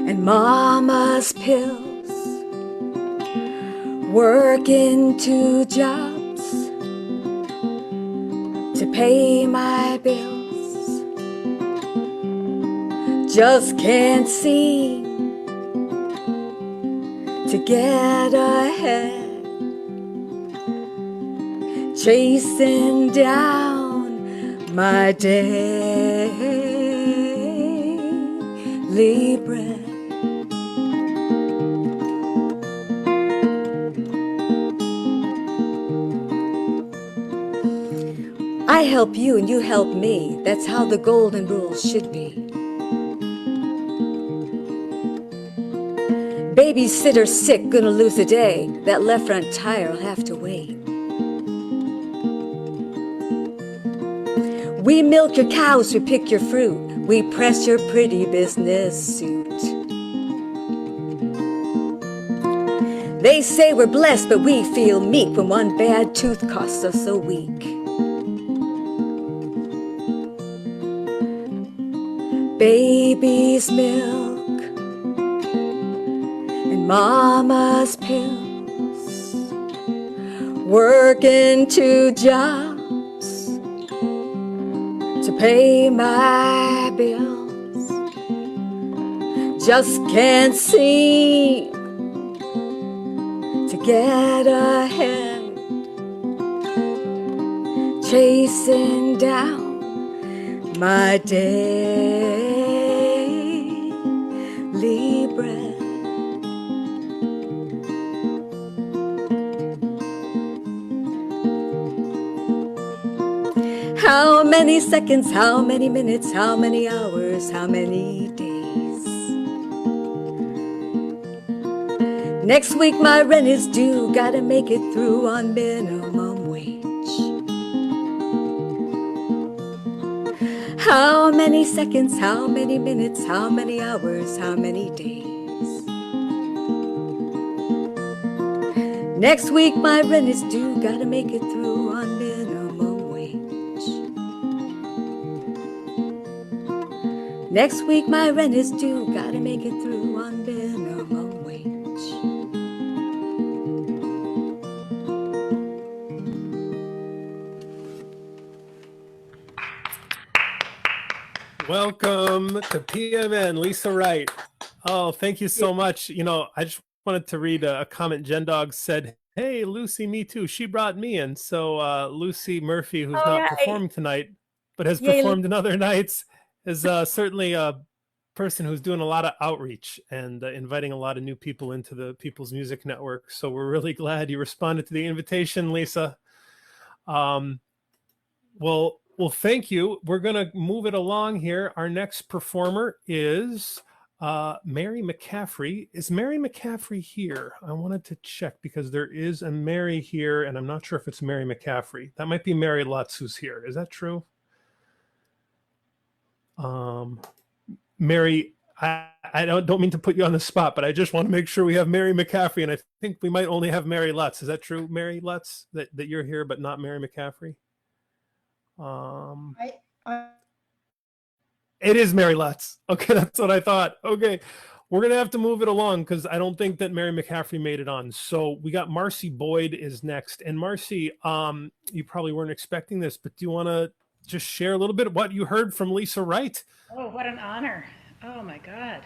and mama's pills, working 2 jobs to pay my bills. Just can't see to get ahead, chasing down my daily bread. I help you and you help me. That's how the golden rule should be. Babysitter's sick, gonna lose a day. That left front tire will have to wait. We milk your cows, we pick your fruit, we press your pretty business suit. They say we're blessed, but we feel meek when one bad tooth costs us a week. Baby's milk and mama's pills, working 2 jobs to pay my bills. Just can't seem to get ahead, chasing down my daily bread. How many seconds, how many minutes, how many hours, how many days? Next week my rent is due, gotta make it through on minimum wage. How many seconds, how many minutes, how many hours, how many days? Next week my rent is due, gotta make it through on minimum wage. Next week my rent is due, gotta make it through on minimum wage. Welcome to PMN, Lisa Wright. Oh, thank you so much. You know, I just wanted to read a comment. Jen Dog said, "Hey, Lucy, me too. She brought me in." So Lucy Murphy, who's not performing tonight, but has performed in other nights, is certainly a person who's doing a lot of outreach and inviting a lot of new people into the People's Music Network. So we're really glad you responded to the invitation, Lisa. Well, thank you. We're going to move it along here. Our next performer is Mary McCaffrey. Is Mary McCaffrey here? I wanted to check because there is a Mary here, and I'm not sure if it's Mary McCaffrey. That might be Mary Lutz who's here. Is that true? Mary, I don't mean to put you on the spot, but I just want to make sure we have Mary McCaffrey, and I think we might only have Mary Lutz. Is that true, Mary Lutz, that you're here but not Mary McCaffrey? It is Mary Lutz. Okay, that's what I thought. Okay, we're gonna have to move it along because I don't think that Mary McCaffrey made it on. So we got Marcy Boyd is next, and Marcy, you probably weren't expecting this, but do you want to just share a little bit of what you heard from Lisa Wright? Oh, what an honor! Oh my God!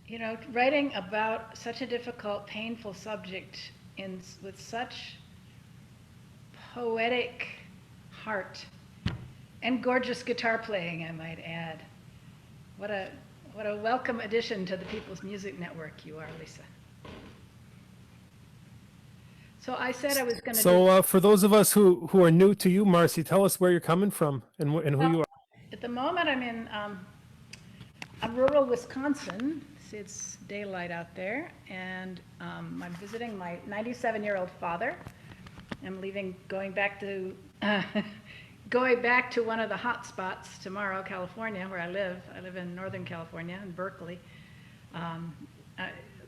You know, writing about such a difficult, painful subject with such poetic heart and gorgeous guitar playing, I might add. What a welcome addition to the People's Music Network you are, Lisa. So I said I was going to. So for those of us who are new to you, Marcy, tell us where you're coming from and who you are. At the moment, I'm in rural Wisconsin. See, it's daylight out there, and I'm visiting my 97-year-old father. I'm going back to one of the hot spots tomorrow, California, where I live. I live in Northern California, in Berkeley.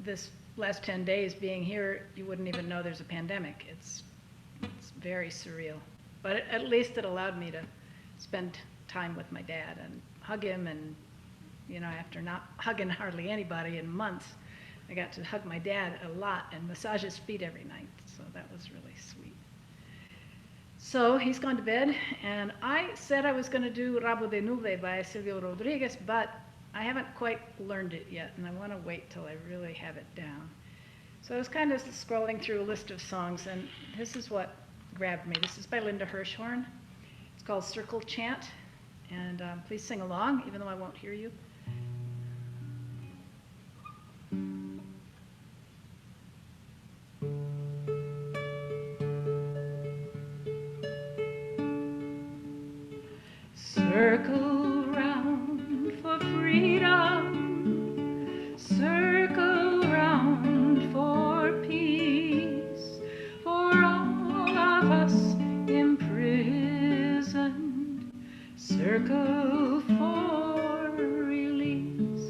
This last 10 days being here, you wouldn't even know there's a pandemic. It's very surreal. But at least it allowed me to spend time with my dad and hug him. And, you know, after not hugging hardly anybody in months, I got to hug my dad a lot and massage his feet every night. So that was really sweet. So he's gone to bed, and I said I was going to do Rabo de Nube by Silvio Rodriguez, but I haven't quite learned it yet, and I want to wait till I really have it down. So I was kind of scrolling through a list of songs, and this is what grabbed me. This is by Linda Hirschhorn. It's called Circle Chant, and please sing along, even though I won't hear you. Circle round for freedom, circle round for peace, for all of us imprisoned, circle for release,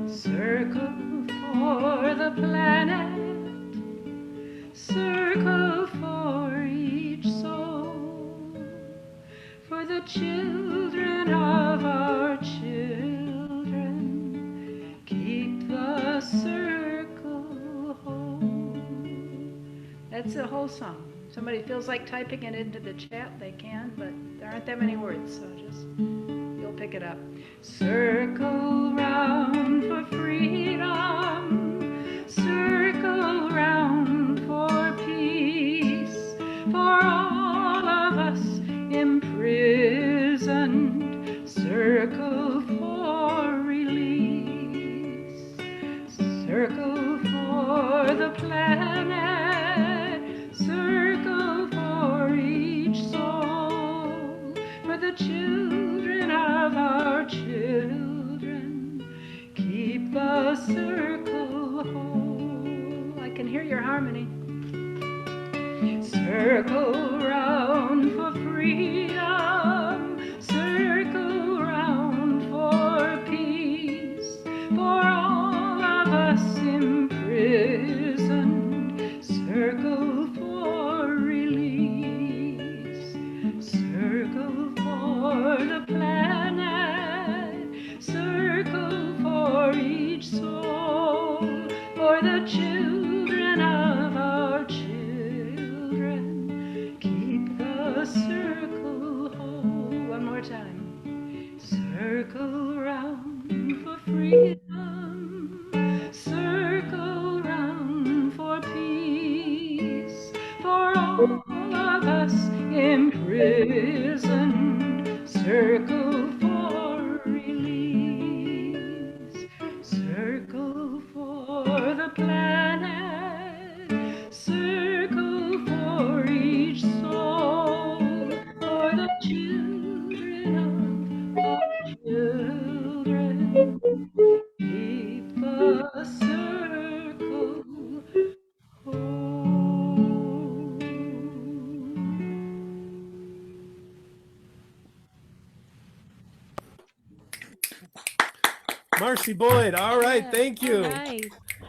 circle for the planet, circle for each soul, for the children of our children, keep the circle whole. That's the whole song. Somebody feels like typing it into the chat, they can, but there aren't that many words, so just, you'll pick it up. Circle round for freedom, circle round for peace, for all of us imprisoned, circle for release, circle for the planet, circle for each soul, for the children of our children, keep the circle the circle, oh, one more time. Circle round for freedom, circle round for peace, for all of us imprisoned, circle for release, circle for the planet, circle for each soul, for the children of our children. Keep the circle whole. Marcy Boyd. All right, thank you. All right.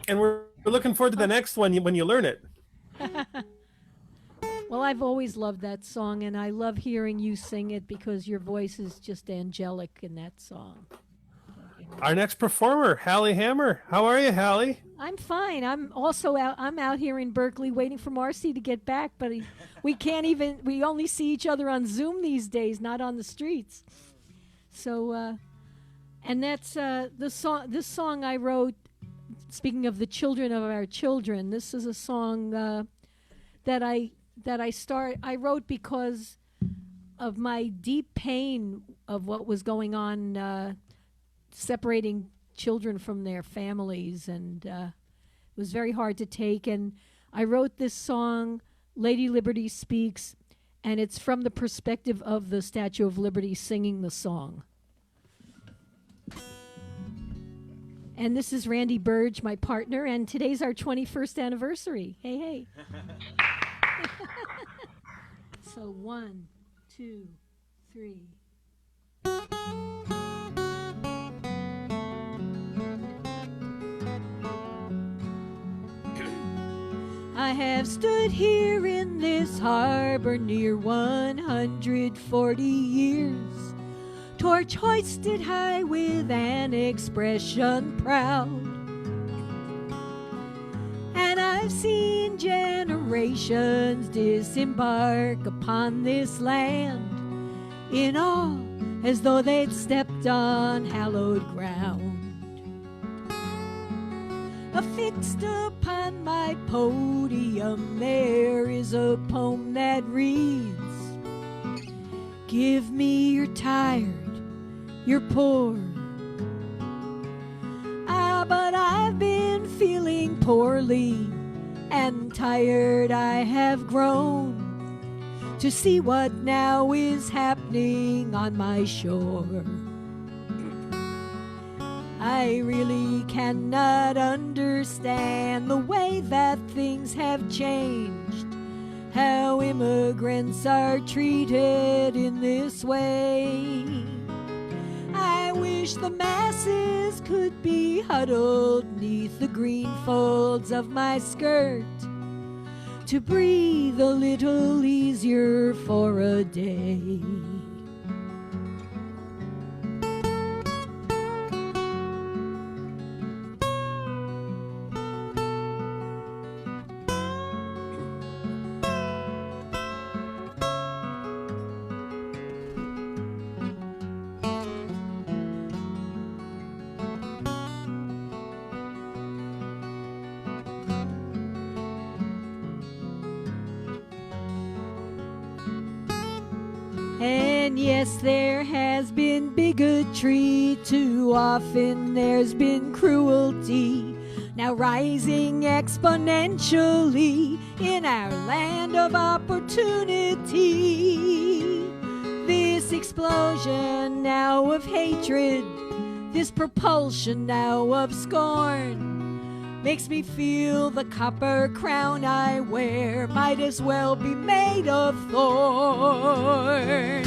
And we're looking forward to the next one when you learn it. Well, I've always loved that song, and I love hearing you sing it because your voice is just angelic in that song. Our next performer, Hallie Hammer. How are you, Hallie? I'm fine. I'm also out. I'm out here in Berkeley waiting for Marcy to get back, but we can't even. We only see each other on Zoom these days, not on the streets. So, and that's the song. This song I wrote. Speaking of the children of our children, this is a song that I wrote because of my deep pain of what was going on, separating children from their families, and it was very hard to take. And I wrote this song, Lady Liberty Speaks, and it's from the perspective of the Statue of Liberty singing the song. And this is Randy Burge, my partner, and today's our 21st anniversary. Hey, hey. So 1, 2, 3. I have stood here in this harbor near 140 years, torch hoisted high with an expression proud. And I've seen generations disembark upon this land in awe as though they'd stepped on hallowed ground. Affixed upon my podium there is a poem that reads, give me your tired, your poor. But I've been feeling poorly and tired I have grown to see what now is happening on my shore. I really cannot understand the way that things have changed, how immigrants are treated in this way. I wish the masses could be huddled neath the green folds of my skirt to breathe a little easier for a day. And yes, there has been bigotry, too often there's been cruelty, now rising exponentially in our land of opportunity. This explosion now of hatred, this propulsion now of scorn, makes me feel the copper crown I wear might as well be made of thorns.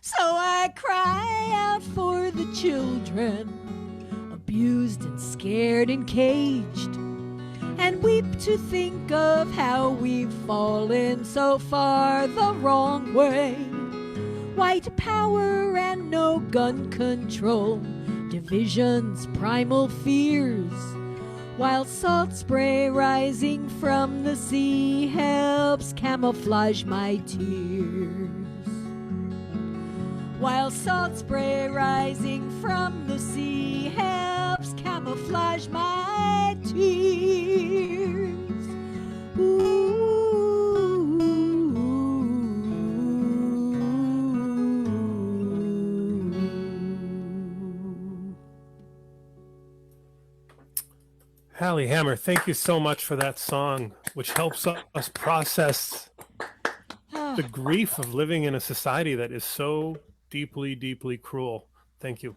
So I cry out for the children, abused and scared and caged, and weep to think of how we've fallen so far the wrong way. White power and no gun control, divisions, primal fears, while salt spray rising from the sea helps camouflage my tears. salt spray rising from the sea helps camouflage my tears. Hallie Hammer, thank you so much for that song, which helps us process the grief of living in a society that is so deeply, deeply cruel. Thank you.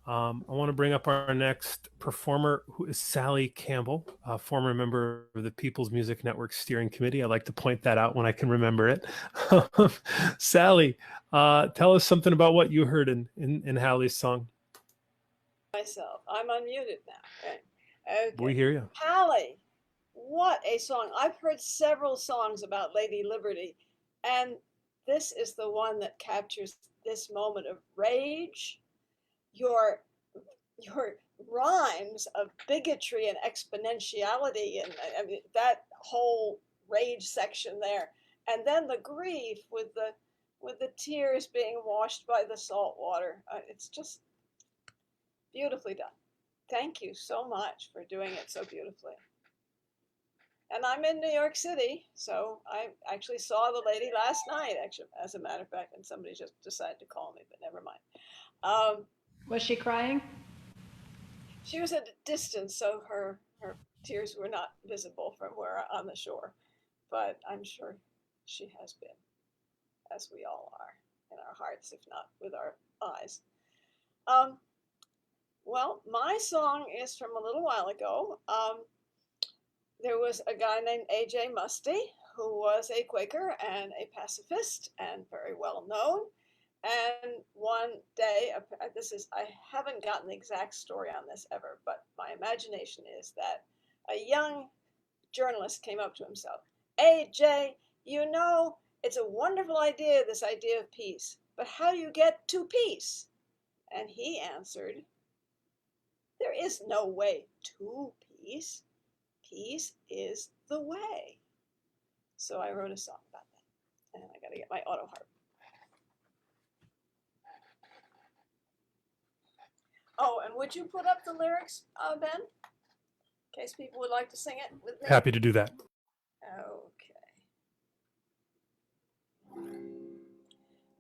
I want to bring up our next performer, who is Sally Campbell, a former member of the People's Music Network Steering Committee. I like to point that out when I can remember it. Sally, tell us something about what you heard in Hallie's song. Myself, I'm unmuted now. Okay. We hear you. Hallie, what a song. I've heard several songs about Lady Liberty, and this is the one that captures this moment of rage. Your rhymes of bigotry and exponentiality, and I mean, that whole rage section there, and then the grief with the tears being washed by the salt water. It's just beautifully done. Thank you so much for doing it so beautifully. And I'm in New York City, so I actually saw the lady last night, actually, as a matter of fact, and somebody just decided to call me, but never mind. Was she crying? She was at a distance, so her tears were not visible from where on the shore, but I'm sure she has been, as we all are, in our hearts, if not with our eyes. Well, my song is from a little while ago. There was a guy named A.J. Musty, who was a Quaker and a pacifist and very well known. And one day, I haven't gotten the exact story on this ever, but my imagination is that a young journalist came up to himself. A.J., you know, it's a wonderful idea, this idea of peace, but how do you get to peace? And he answered, there is no way to peace. Peace is the way. So I wrote a song about that. And I got to get my auto harp. Oh, and would you put up the lyrics, Ben? In case people would like to sing it with me. Happy to do that. Okay.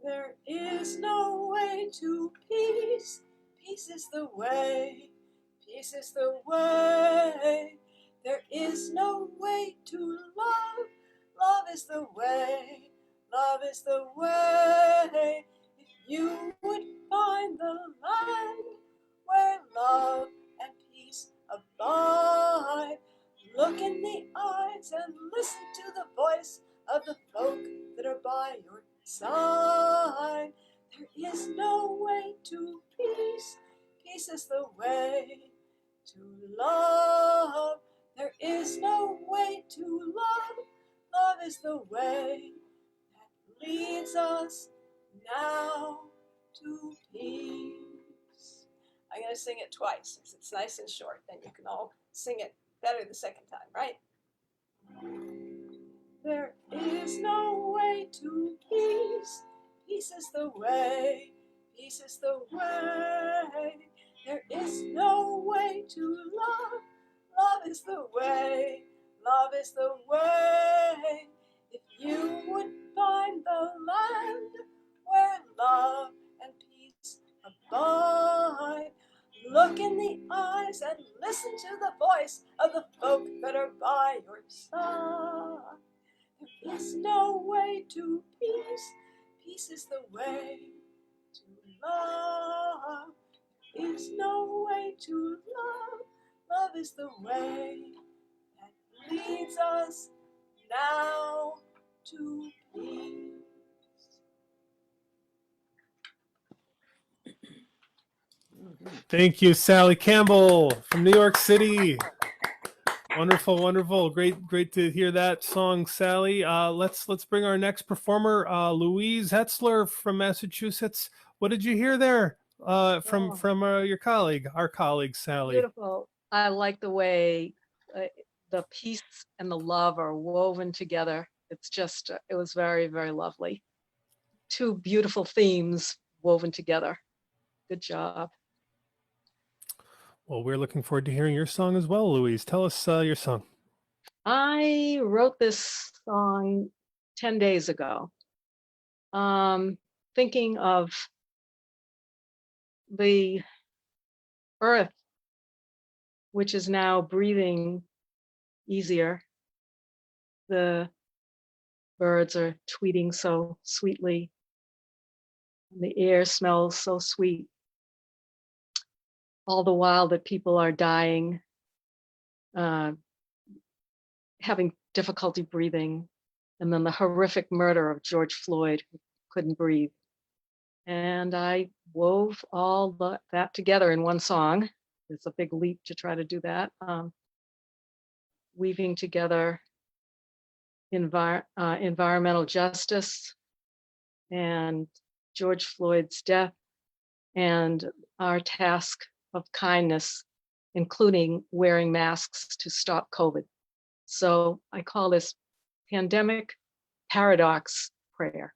There is no way to peace. Peace is the way. Peace is the way. There is no way to love. Love is the way. Love is the way. If you would find the land where love and peace abide, look in the eyes and listen to the voice of the folk that are by your side. There is no way to peace. Peace is the way to love. There is no way to love. Love is the way that leads us now to peace. I'm going to sing it twice because it's nice and short. Then you can all sing it better the second time, right? There is no way to peace. Peace is the way. Peace is the way. There is no way to love. Love is the way. Love is the way. If you would find the land where love and peace abide, look in the eyes and listen to the voice of the folk that are by your side. There is no way to peace. Peace is the way to love. There is no way to love. Love is the way that leads us now to peace. Thank you, Sally Campbell from New York City. Wonderful, wonderful. Great to hear that song, Sally. Let's bring our next performer, Louise Hetzler from Massachusetts. What did you hear there from your colleague, our colleague, Sally? Beautiful. I like the way the peace and the love are woven together. It's just, it was very, very lovely. Two beautiful themes woven together. Good job. Well, we're looking forward to hearing your song as well, Louise. Tell us your song. I wrote this song 10 days ago, thinking of the earth, which is now breathing easier. The birds are tweeting so sweetly. The air smells so sweet. All the while that people are dying, having difficulty breathing, and then the horrific murder of George Floyd, who couldn't breathe. And I wove all that together in one song. It's a big leap to try to do that. Weaving together environmental justice and George Floyd's death and our task of kindness, including wearing masks to stop COVID. So I call this pandemic paradox prayer.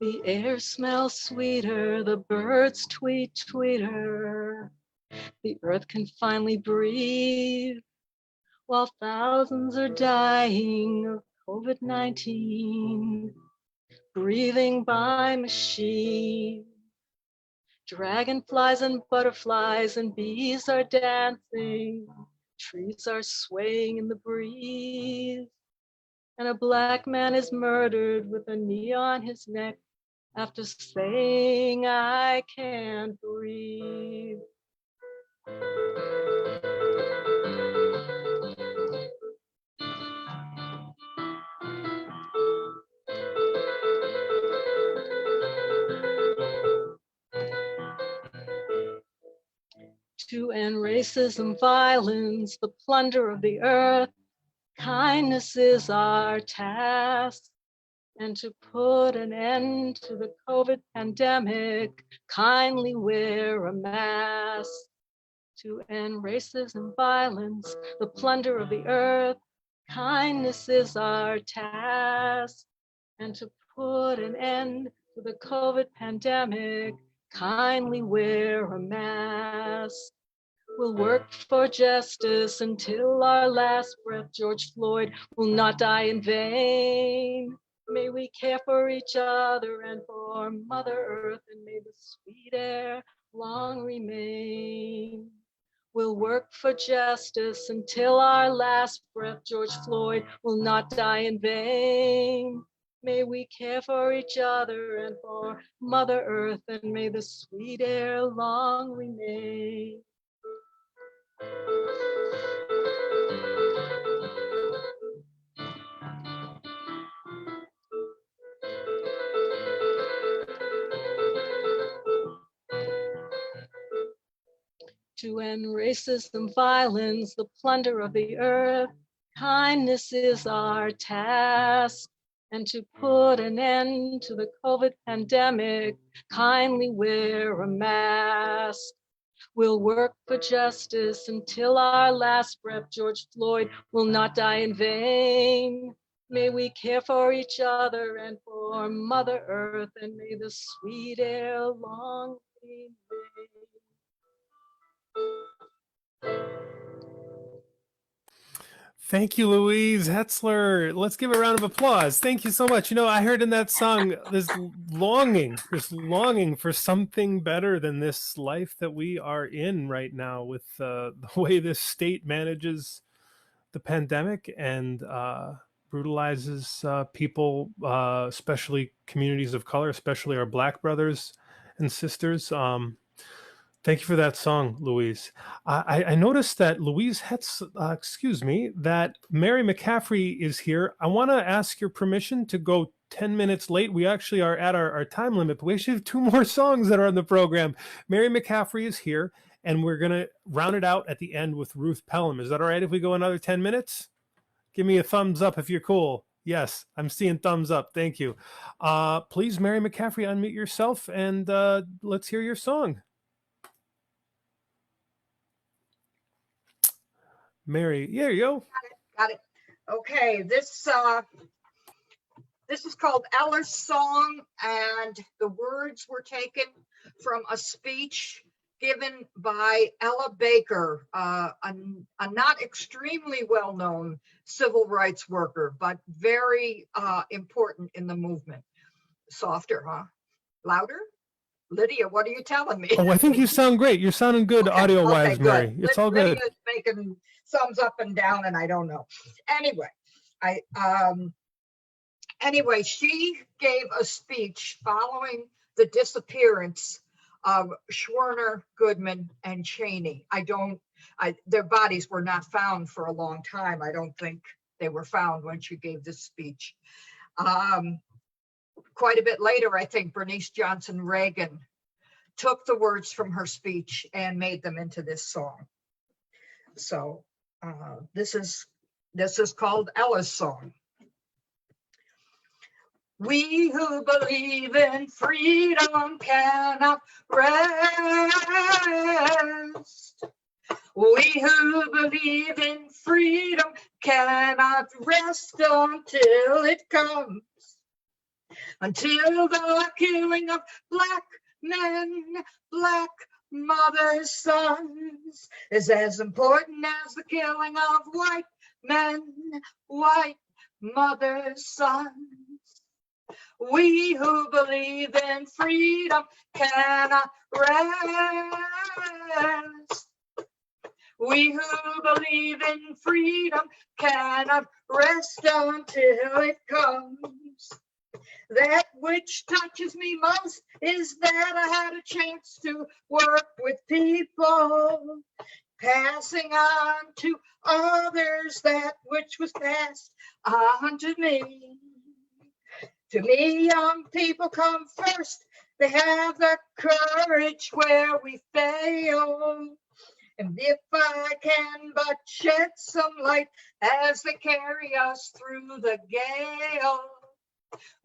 The air smells sweeter, the birds tweet tweeter. The earth can finally breathe while thousands are dying of COVID-19, breathing by machine. Dragonflies and butterflies and bees are dancing, trees are swaying in the breeze, and a black man is murdered with a knee on his neck after saying, "I can't breathe." To end racism, violence, the plunder of the earth, kindness is our task. And to put an end to the COVID pandemic, kindly wear a mask. To end racism, violence, the plunder of the earth, kindness is our task. And to put an end to the COVID pandemic, kindly wear a mask. We'll work for justice until our last breath. George Floyd will not die in vain. May we care for each other and for Mother Earth, and may the sweet air long remain. We'll work for justice until our last breath. George Floyd will not die in vain. May we care for each other and for Mother Earth, and may the sweet air long remain. To end racism, violence, the plunder of the earth, kindness is our task. And to put an end to the COVID pandemic, kindly wear a mask. We'll work for justice until our last breath. George Floyd will not die in vain. May we care for each other and for Mother Earth, and may the sweet air long remain. Thank you, Louise Hetzler. Let's give a round of applause. Thank you so much. You know, I heard in that song this longing for something better than this life that we are in right now with the way this state manages the pandemic and brutalizes people, especially communities of color, especially our Black brothers and sisters. Thank you for that song, Louise. I noticed that that Mary McCaffrey is here. I want to ask your permission to go 10 minutes late. We actually are at our time limit, but we actually have 2 more songs that are on the program. Mary McCaffrey is here, and we're going to round it out at the end with Ruth Pelham. Is that all right if we go another 10 minutes? Give me a thumbs up if you're cool. Yes, I'm seeing thumbs up. Thank you. Please, Mary McCaffrey, unmute yourself and let's hear your song. Mary, there you go. Got it. Okay, this is called Ella's Song, and the words were taken from a speech given by Ella Baker, a not extremely well-known civil rights worker, but very important in the movement. Softer, huh? Louder? Lydia, what are you telling me? Oh, I think you sound great. You're sounding good audio-wise, good. Mary. It's all good. Lydia's making thumbs up and down, and I don't know. Anyway, she gave a speech following the disappearance of Schwerner, Goodman, and Cheney. Their bodies were not found for a long time. I don't think they were found when she gave this speech. Quite a bit later, I think Bernice Johnson Reagan took the words from her speech and made them into this song. So this is called Ella's Song. We who believe in freedom cannot rest. We who believe in freedom cannot rest until it comes. Until the killing of black men, black mothers' sons is as important as the killing of white men, white mothers' sons. We who believe in freedom cannot rest. We who believe in freedom cannot rest until it comes. That which touches me most is that I had a chance to work with people, passing on to others that which was passed on to me. To me, young people come first. They have the courage where we fail. And if I can but shed some light as they carry us through the gale,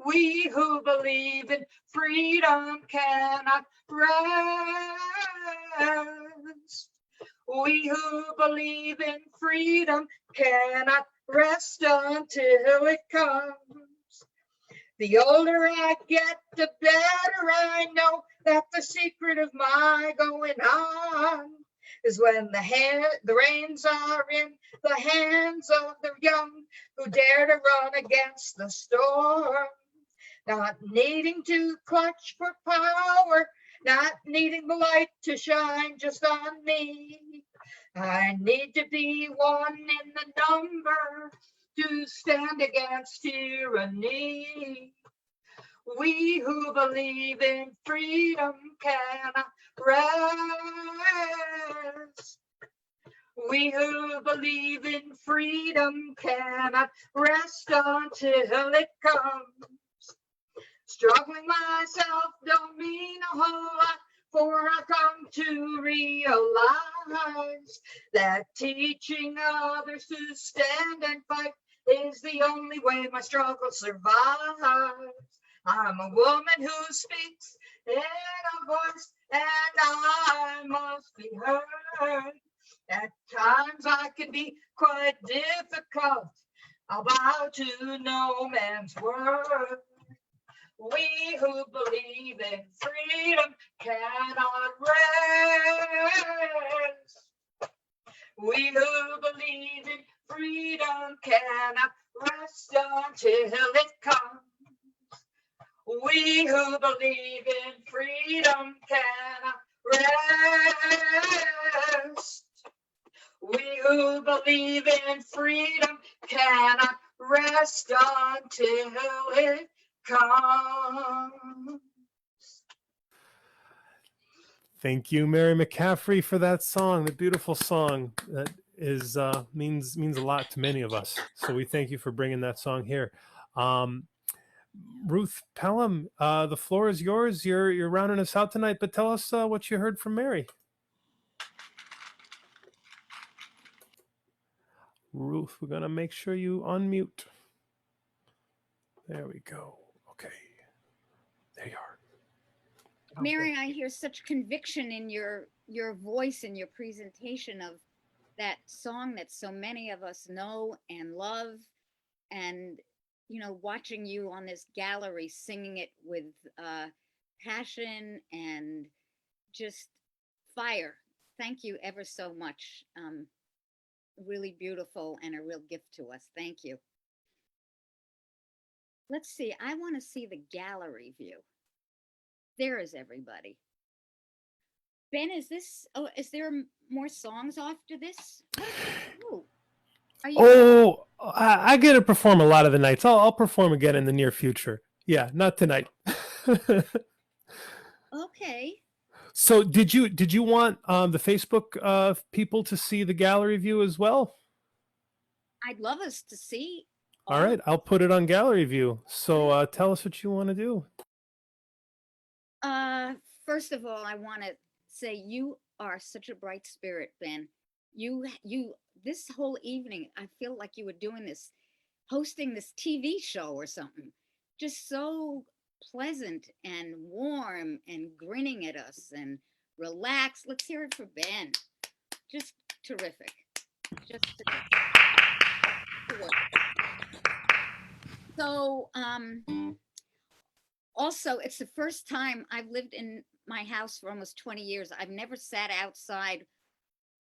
we who believe in freedom cannot rest. We who believe in freedom cannot rest until it comes. The older I get, the better I know that the secret of my going on is when the reins are in the hands of the young who dare to run against the storm, not needing to clutch for power, not needing the light to shine just on me. I need to be one in the number to stand against tyranny. We who believe in freedom cannot rest. We who believe in freedom cannot rest until it comes. Struggling myself don't mean a whole lot, for I've come to realize that teaching others to stand and fight is the only way my struggle survives. I'm a woman who speaks in a voice, and I must be heard. At times I can be quite difficult. I'll bow to no man's word. We who believe in freedom cannot rest. We who believe in freedom cannot rest until it comes. We who believe in freedom cannot rest. We who believe in freedom cannot rest until it comes. Thank you, Mary McCaffrey, for that song, the beautiful song that is means a lot to many of us. So we thank you for bringing that song here. Ruth Pelham, the floor is yours. You're rounding us out tonight, but tell us what you heard from Mary. Ruth, we're gonna make sure you unmute. There we go. Okay. There you are. Mary, I hear such conviction in your voice and your presentation of that song that so many of us know and love. And, you know, watching you on this gallery singing it with passion and just fire. Thank you ever so much. Really beautiful and a real gift to us. Thank you. Let's see. I want to see the gallery view. There is everybody. Ben, is there more songs after this? I get to perform a lot of the nights. I'll perform again in the near future. Yeah, not tonight. Okay. So did you want the Facebook people to see the gallery view as well? I'd love us to see. All right, I'll put it on gallery view. So tell us what you want to do. First of all, I want to say you are such a bright spirit, Ben. You this whole evening, I feel like you were doing this, hosting this TV show or something. Just so pleasant and warm and grinning at us and relaxed. Let's hear it for Ben. Just terrific. Just terrific. So, also, it's the first time I've lived in my house for almost 20 years. I've never sat outside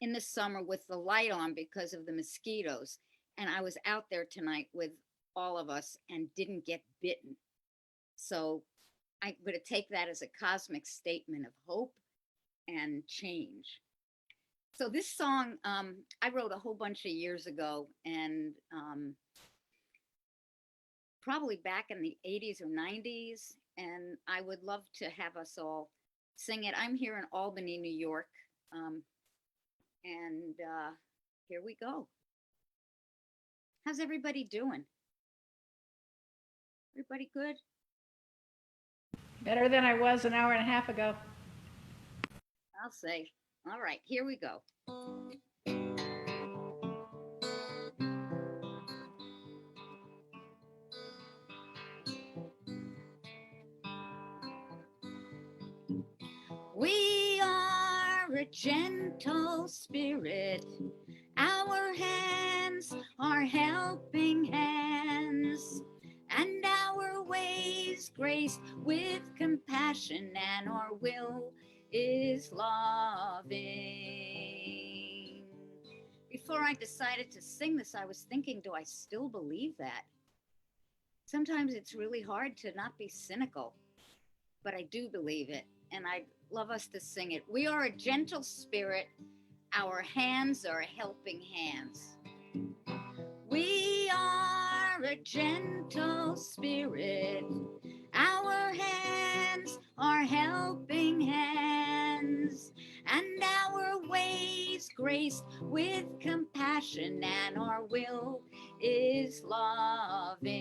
in the summer with the light on because of the mosquitoes. And I was out there tonight with all of us and didn't get bitten. So I'm going to take that as a cosmic statement of hope and change. So this song, I wrote a whole bunch of years ago, and probably back in the 80s or 90s. And I would love to have us all sing it. I'm here in Albany, New York. And here we go. How's everybody doing? Everybody good? Better than I was an hour and a half ago. I'll say. All right, here we go. We are a gentle spirit. Our hands are helping hands, and our ways graced with compassion, and our will is loving. Before I decided to sing this, I was thinking, do I still believe that? Sometimes it's really hard to not be cynical, but I do believe it, and I'd love us to sing it. We are a gentle spirit. Our hands are helping hands. We are a gentle spirit. Our hands are helping hands, and our ways graced with compassion, and our will is loving.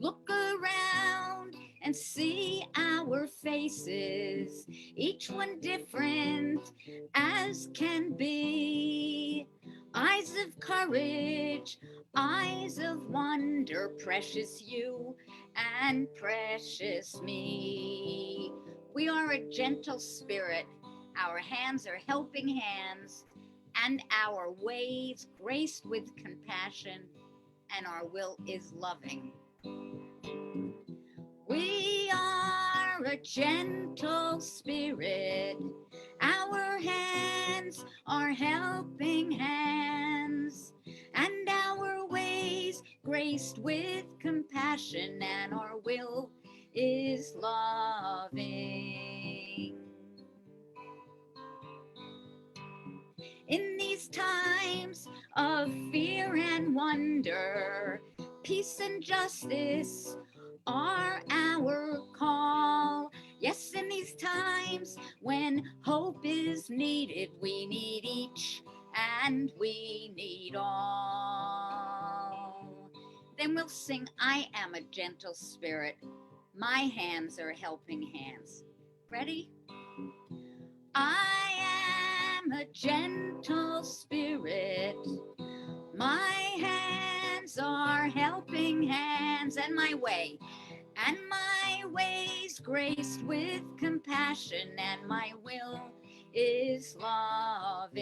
Look around and see our faces, each one different as can be. Eyes of courage, eyes of wonder, precious you and precious me. We are a gentle spirit, our hands are helping hands, and our ways graced with compassion, and our will is loving. We are a gentle spirit. Our hands are helping hands, and our ways graced with compassion, and our will is loving. In these times of fear and wonder, peace and justice are our call. Yes, in these times when hope is needed, we need each and we need all. Then we'll sing, I am a gentle spirit. My hands are helping hands. Ready? I am a gentle spirit. My hands are helping hands, and my way is graced with compassion, and my will is loving.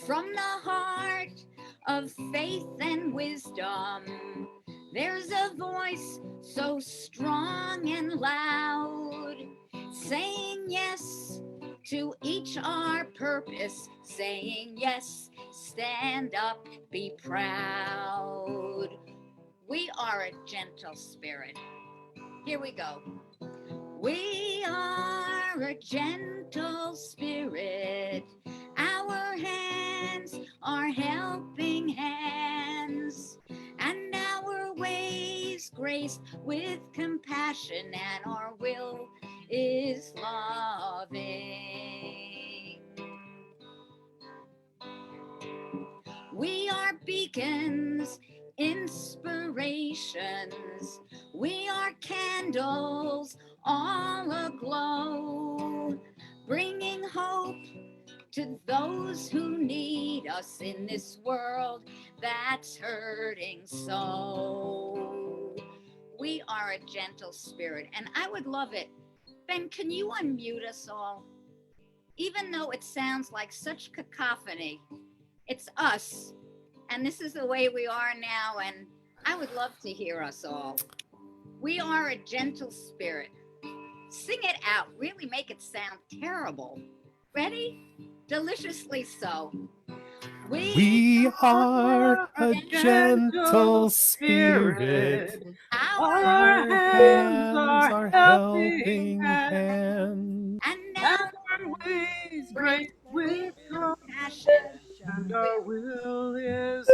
From the heart of faith and wisdom, there's a voice so strong and loud, saying yes to each our purpose, saying yes, stand up, be proud. We are a gentle spirit. Here we go. We are a gentle spirit. Our hands are helping hands, and our ways graced with compassion, and our will is loving. We are beacons, inspirations. We are candles all aglow, bringing hope to those who need us in this world that's hurting so. We are a gentle spirit, and I would love it. Ben, can you unmute us all? Even though it sounds like such cacophony, it's us, and this is the way we are now, and I would love to hear us all. We are a gentle spirit. Sing it out, really make it sound terrible. Ready? Deliciously so. We are a gentle spirit. Our hands are helping hands. And our ways great with compassion, and our will is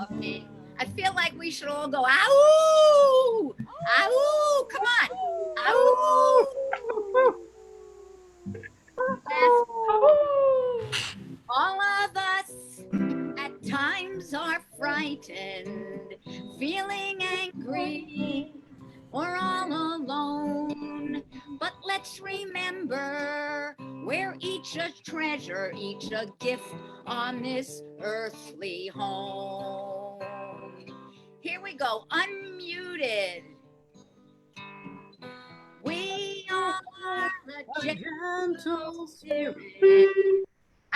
loving. I feel like we should all go, ow! Ow! Come on! Ow! All of us at times are frightened, feeling angry or all alone. But let's remember we're each a treasure, each a gift on this earthly home. Here we go, unmuted. We are a gentle spirit.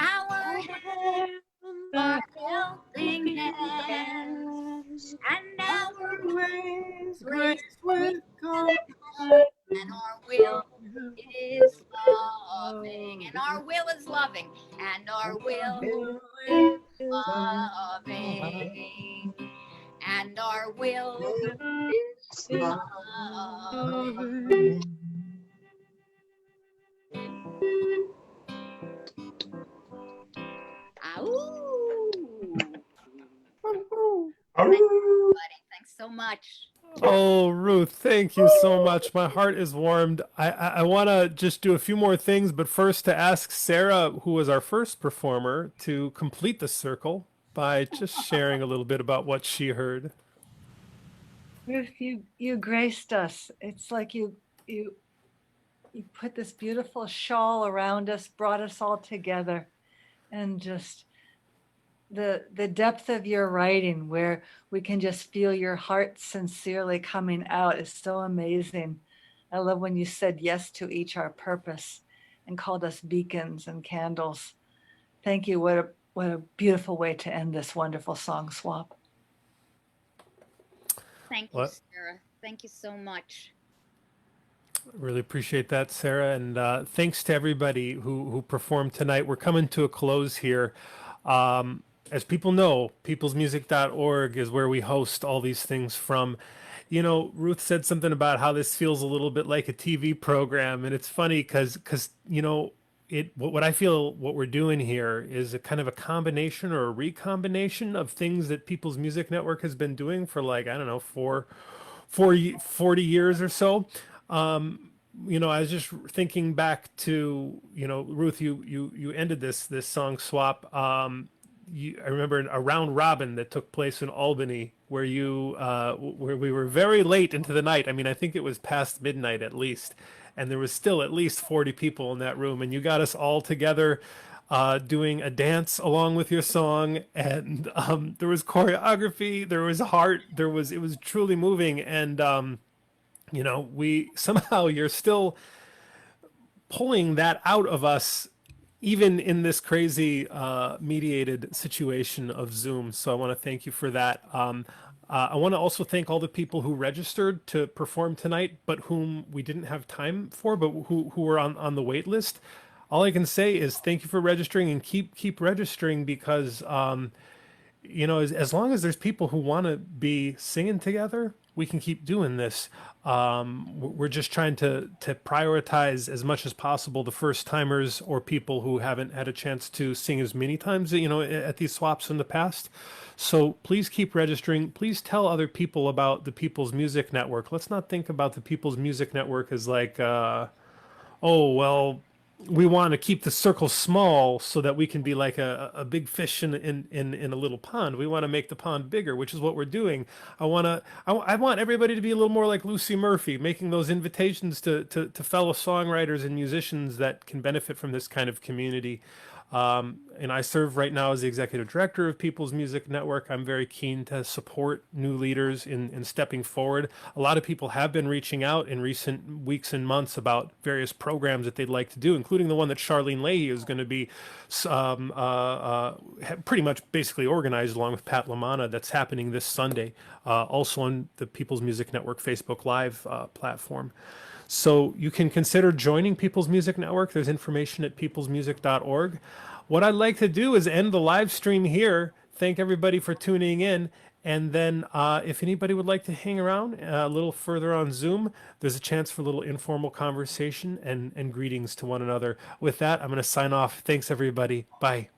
Our hands are helping hands, and our ways graced with compassion, and our will is loving, and our will is loving, and our will is loving, and our will is loving. Thanks so much. Oh, Ruth, thank you so much. My heart is warmed. I want to just do a few more things, but first to ask Sarah, who was our first performer, to complete the circle by just sharing a little bit about what she heard. Ruth, you graced us. It's like you put this beautiful shawl around us, brought us all together, and just the depth of your writing, where we can just feel your heart sincerely coming out, is so amazing. I love when you said yes to each our purpose and called us beacons and candles. Thank you. What a beautiful way to end this wonderful song swap. Thank you, Sarah. Thank you so much. Really appreciate that, Sarah, and thanks to everybody who performed tonight. We're coming to a close here. As people know, peoplesmusic.org is where we host all these things from. You know, Ruth said something about how this feels a little bit like a TV program, and it's funny because you know, what I feel what we're doing here is a kind of a combination or a recombination of things that People's Music Network has been doing for, like, I don't know, 40 years or so. You know, I was just thinking back to, you know, Ruth, you ended this song swap. I remember a round robin that took place in Albany where where we were very late into the night. I mean, I think it was past midnight at least, and there was still at least 40 people in that room, and you got us all together doing a dance along with your song, and there was choreography, there was heart, it was truly moving, and we somehow, you're still pulling that out of us even in this crazy mediated situation of Zoom. So I want to thank you for that. I want to also thank all the people who registered to perform tonight, but whom we didn't have time for, but who were on the wait list. All I can say is thank you for registering, and keep registering, because as long as there's people who want to be singing together, we can keep doing this. We're just trying to prioritize as much as possible the first timers or people who haven't had a chance to sing as many times, at these swaps in the past. So please keep registering. Please tell other people about the People's Music Network. Let's not think about the People's Music Network as like, we want to keep the circle small so that we can be like a big fish in a little pond. We want to make the pond bigger, which is what we're doing. I want everybody to be a little more like Lucy Murphy, making those invitations to fellow songwriters and musicians that can benefit from this kind of community. And I serve right now as the executive director of People's Music Network. I'm very keen to support new leaders in stepping forward. A lot of people have been reaching out in recent weeks and months about various programs that they'd like to do, including the one that Charlene Leahy is going to be pretty much basically organized along with Pat LaManna. That's happening this Sunday, also on the People's Music Network Facebook Live platform. So you can consider joining People's Music Network. There's information at peoplesmusic.org. What I'd like to do is end the live stream here. Thank everybody for tuning in. And then if anybody would like to hang around a little further on Zoom, there's a chance for a little informal conversation and greetings to one another. With that, I'm going to sign off. Thanks, everybody. Bye.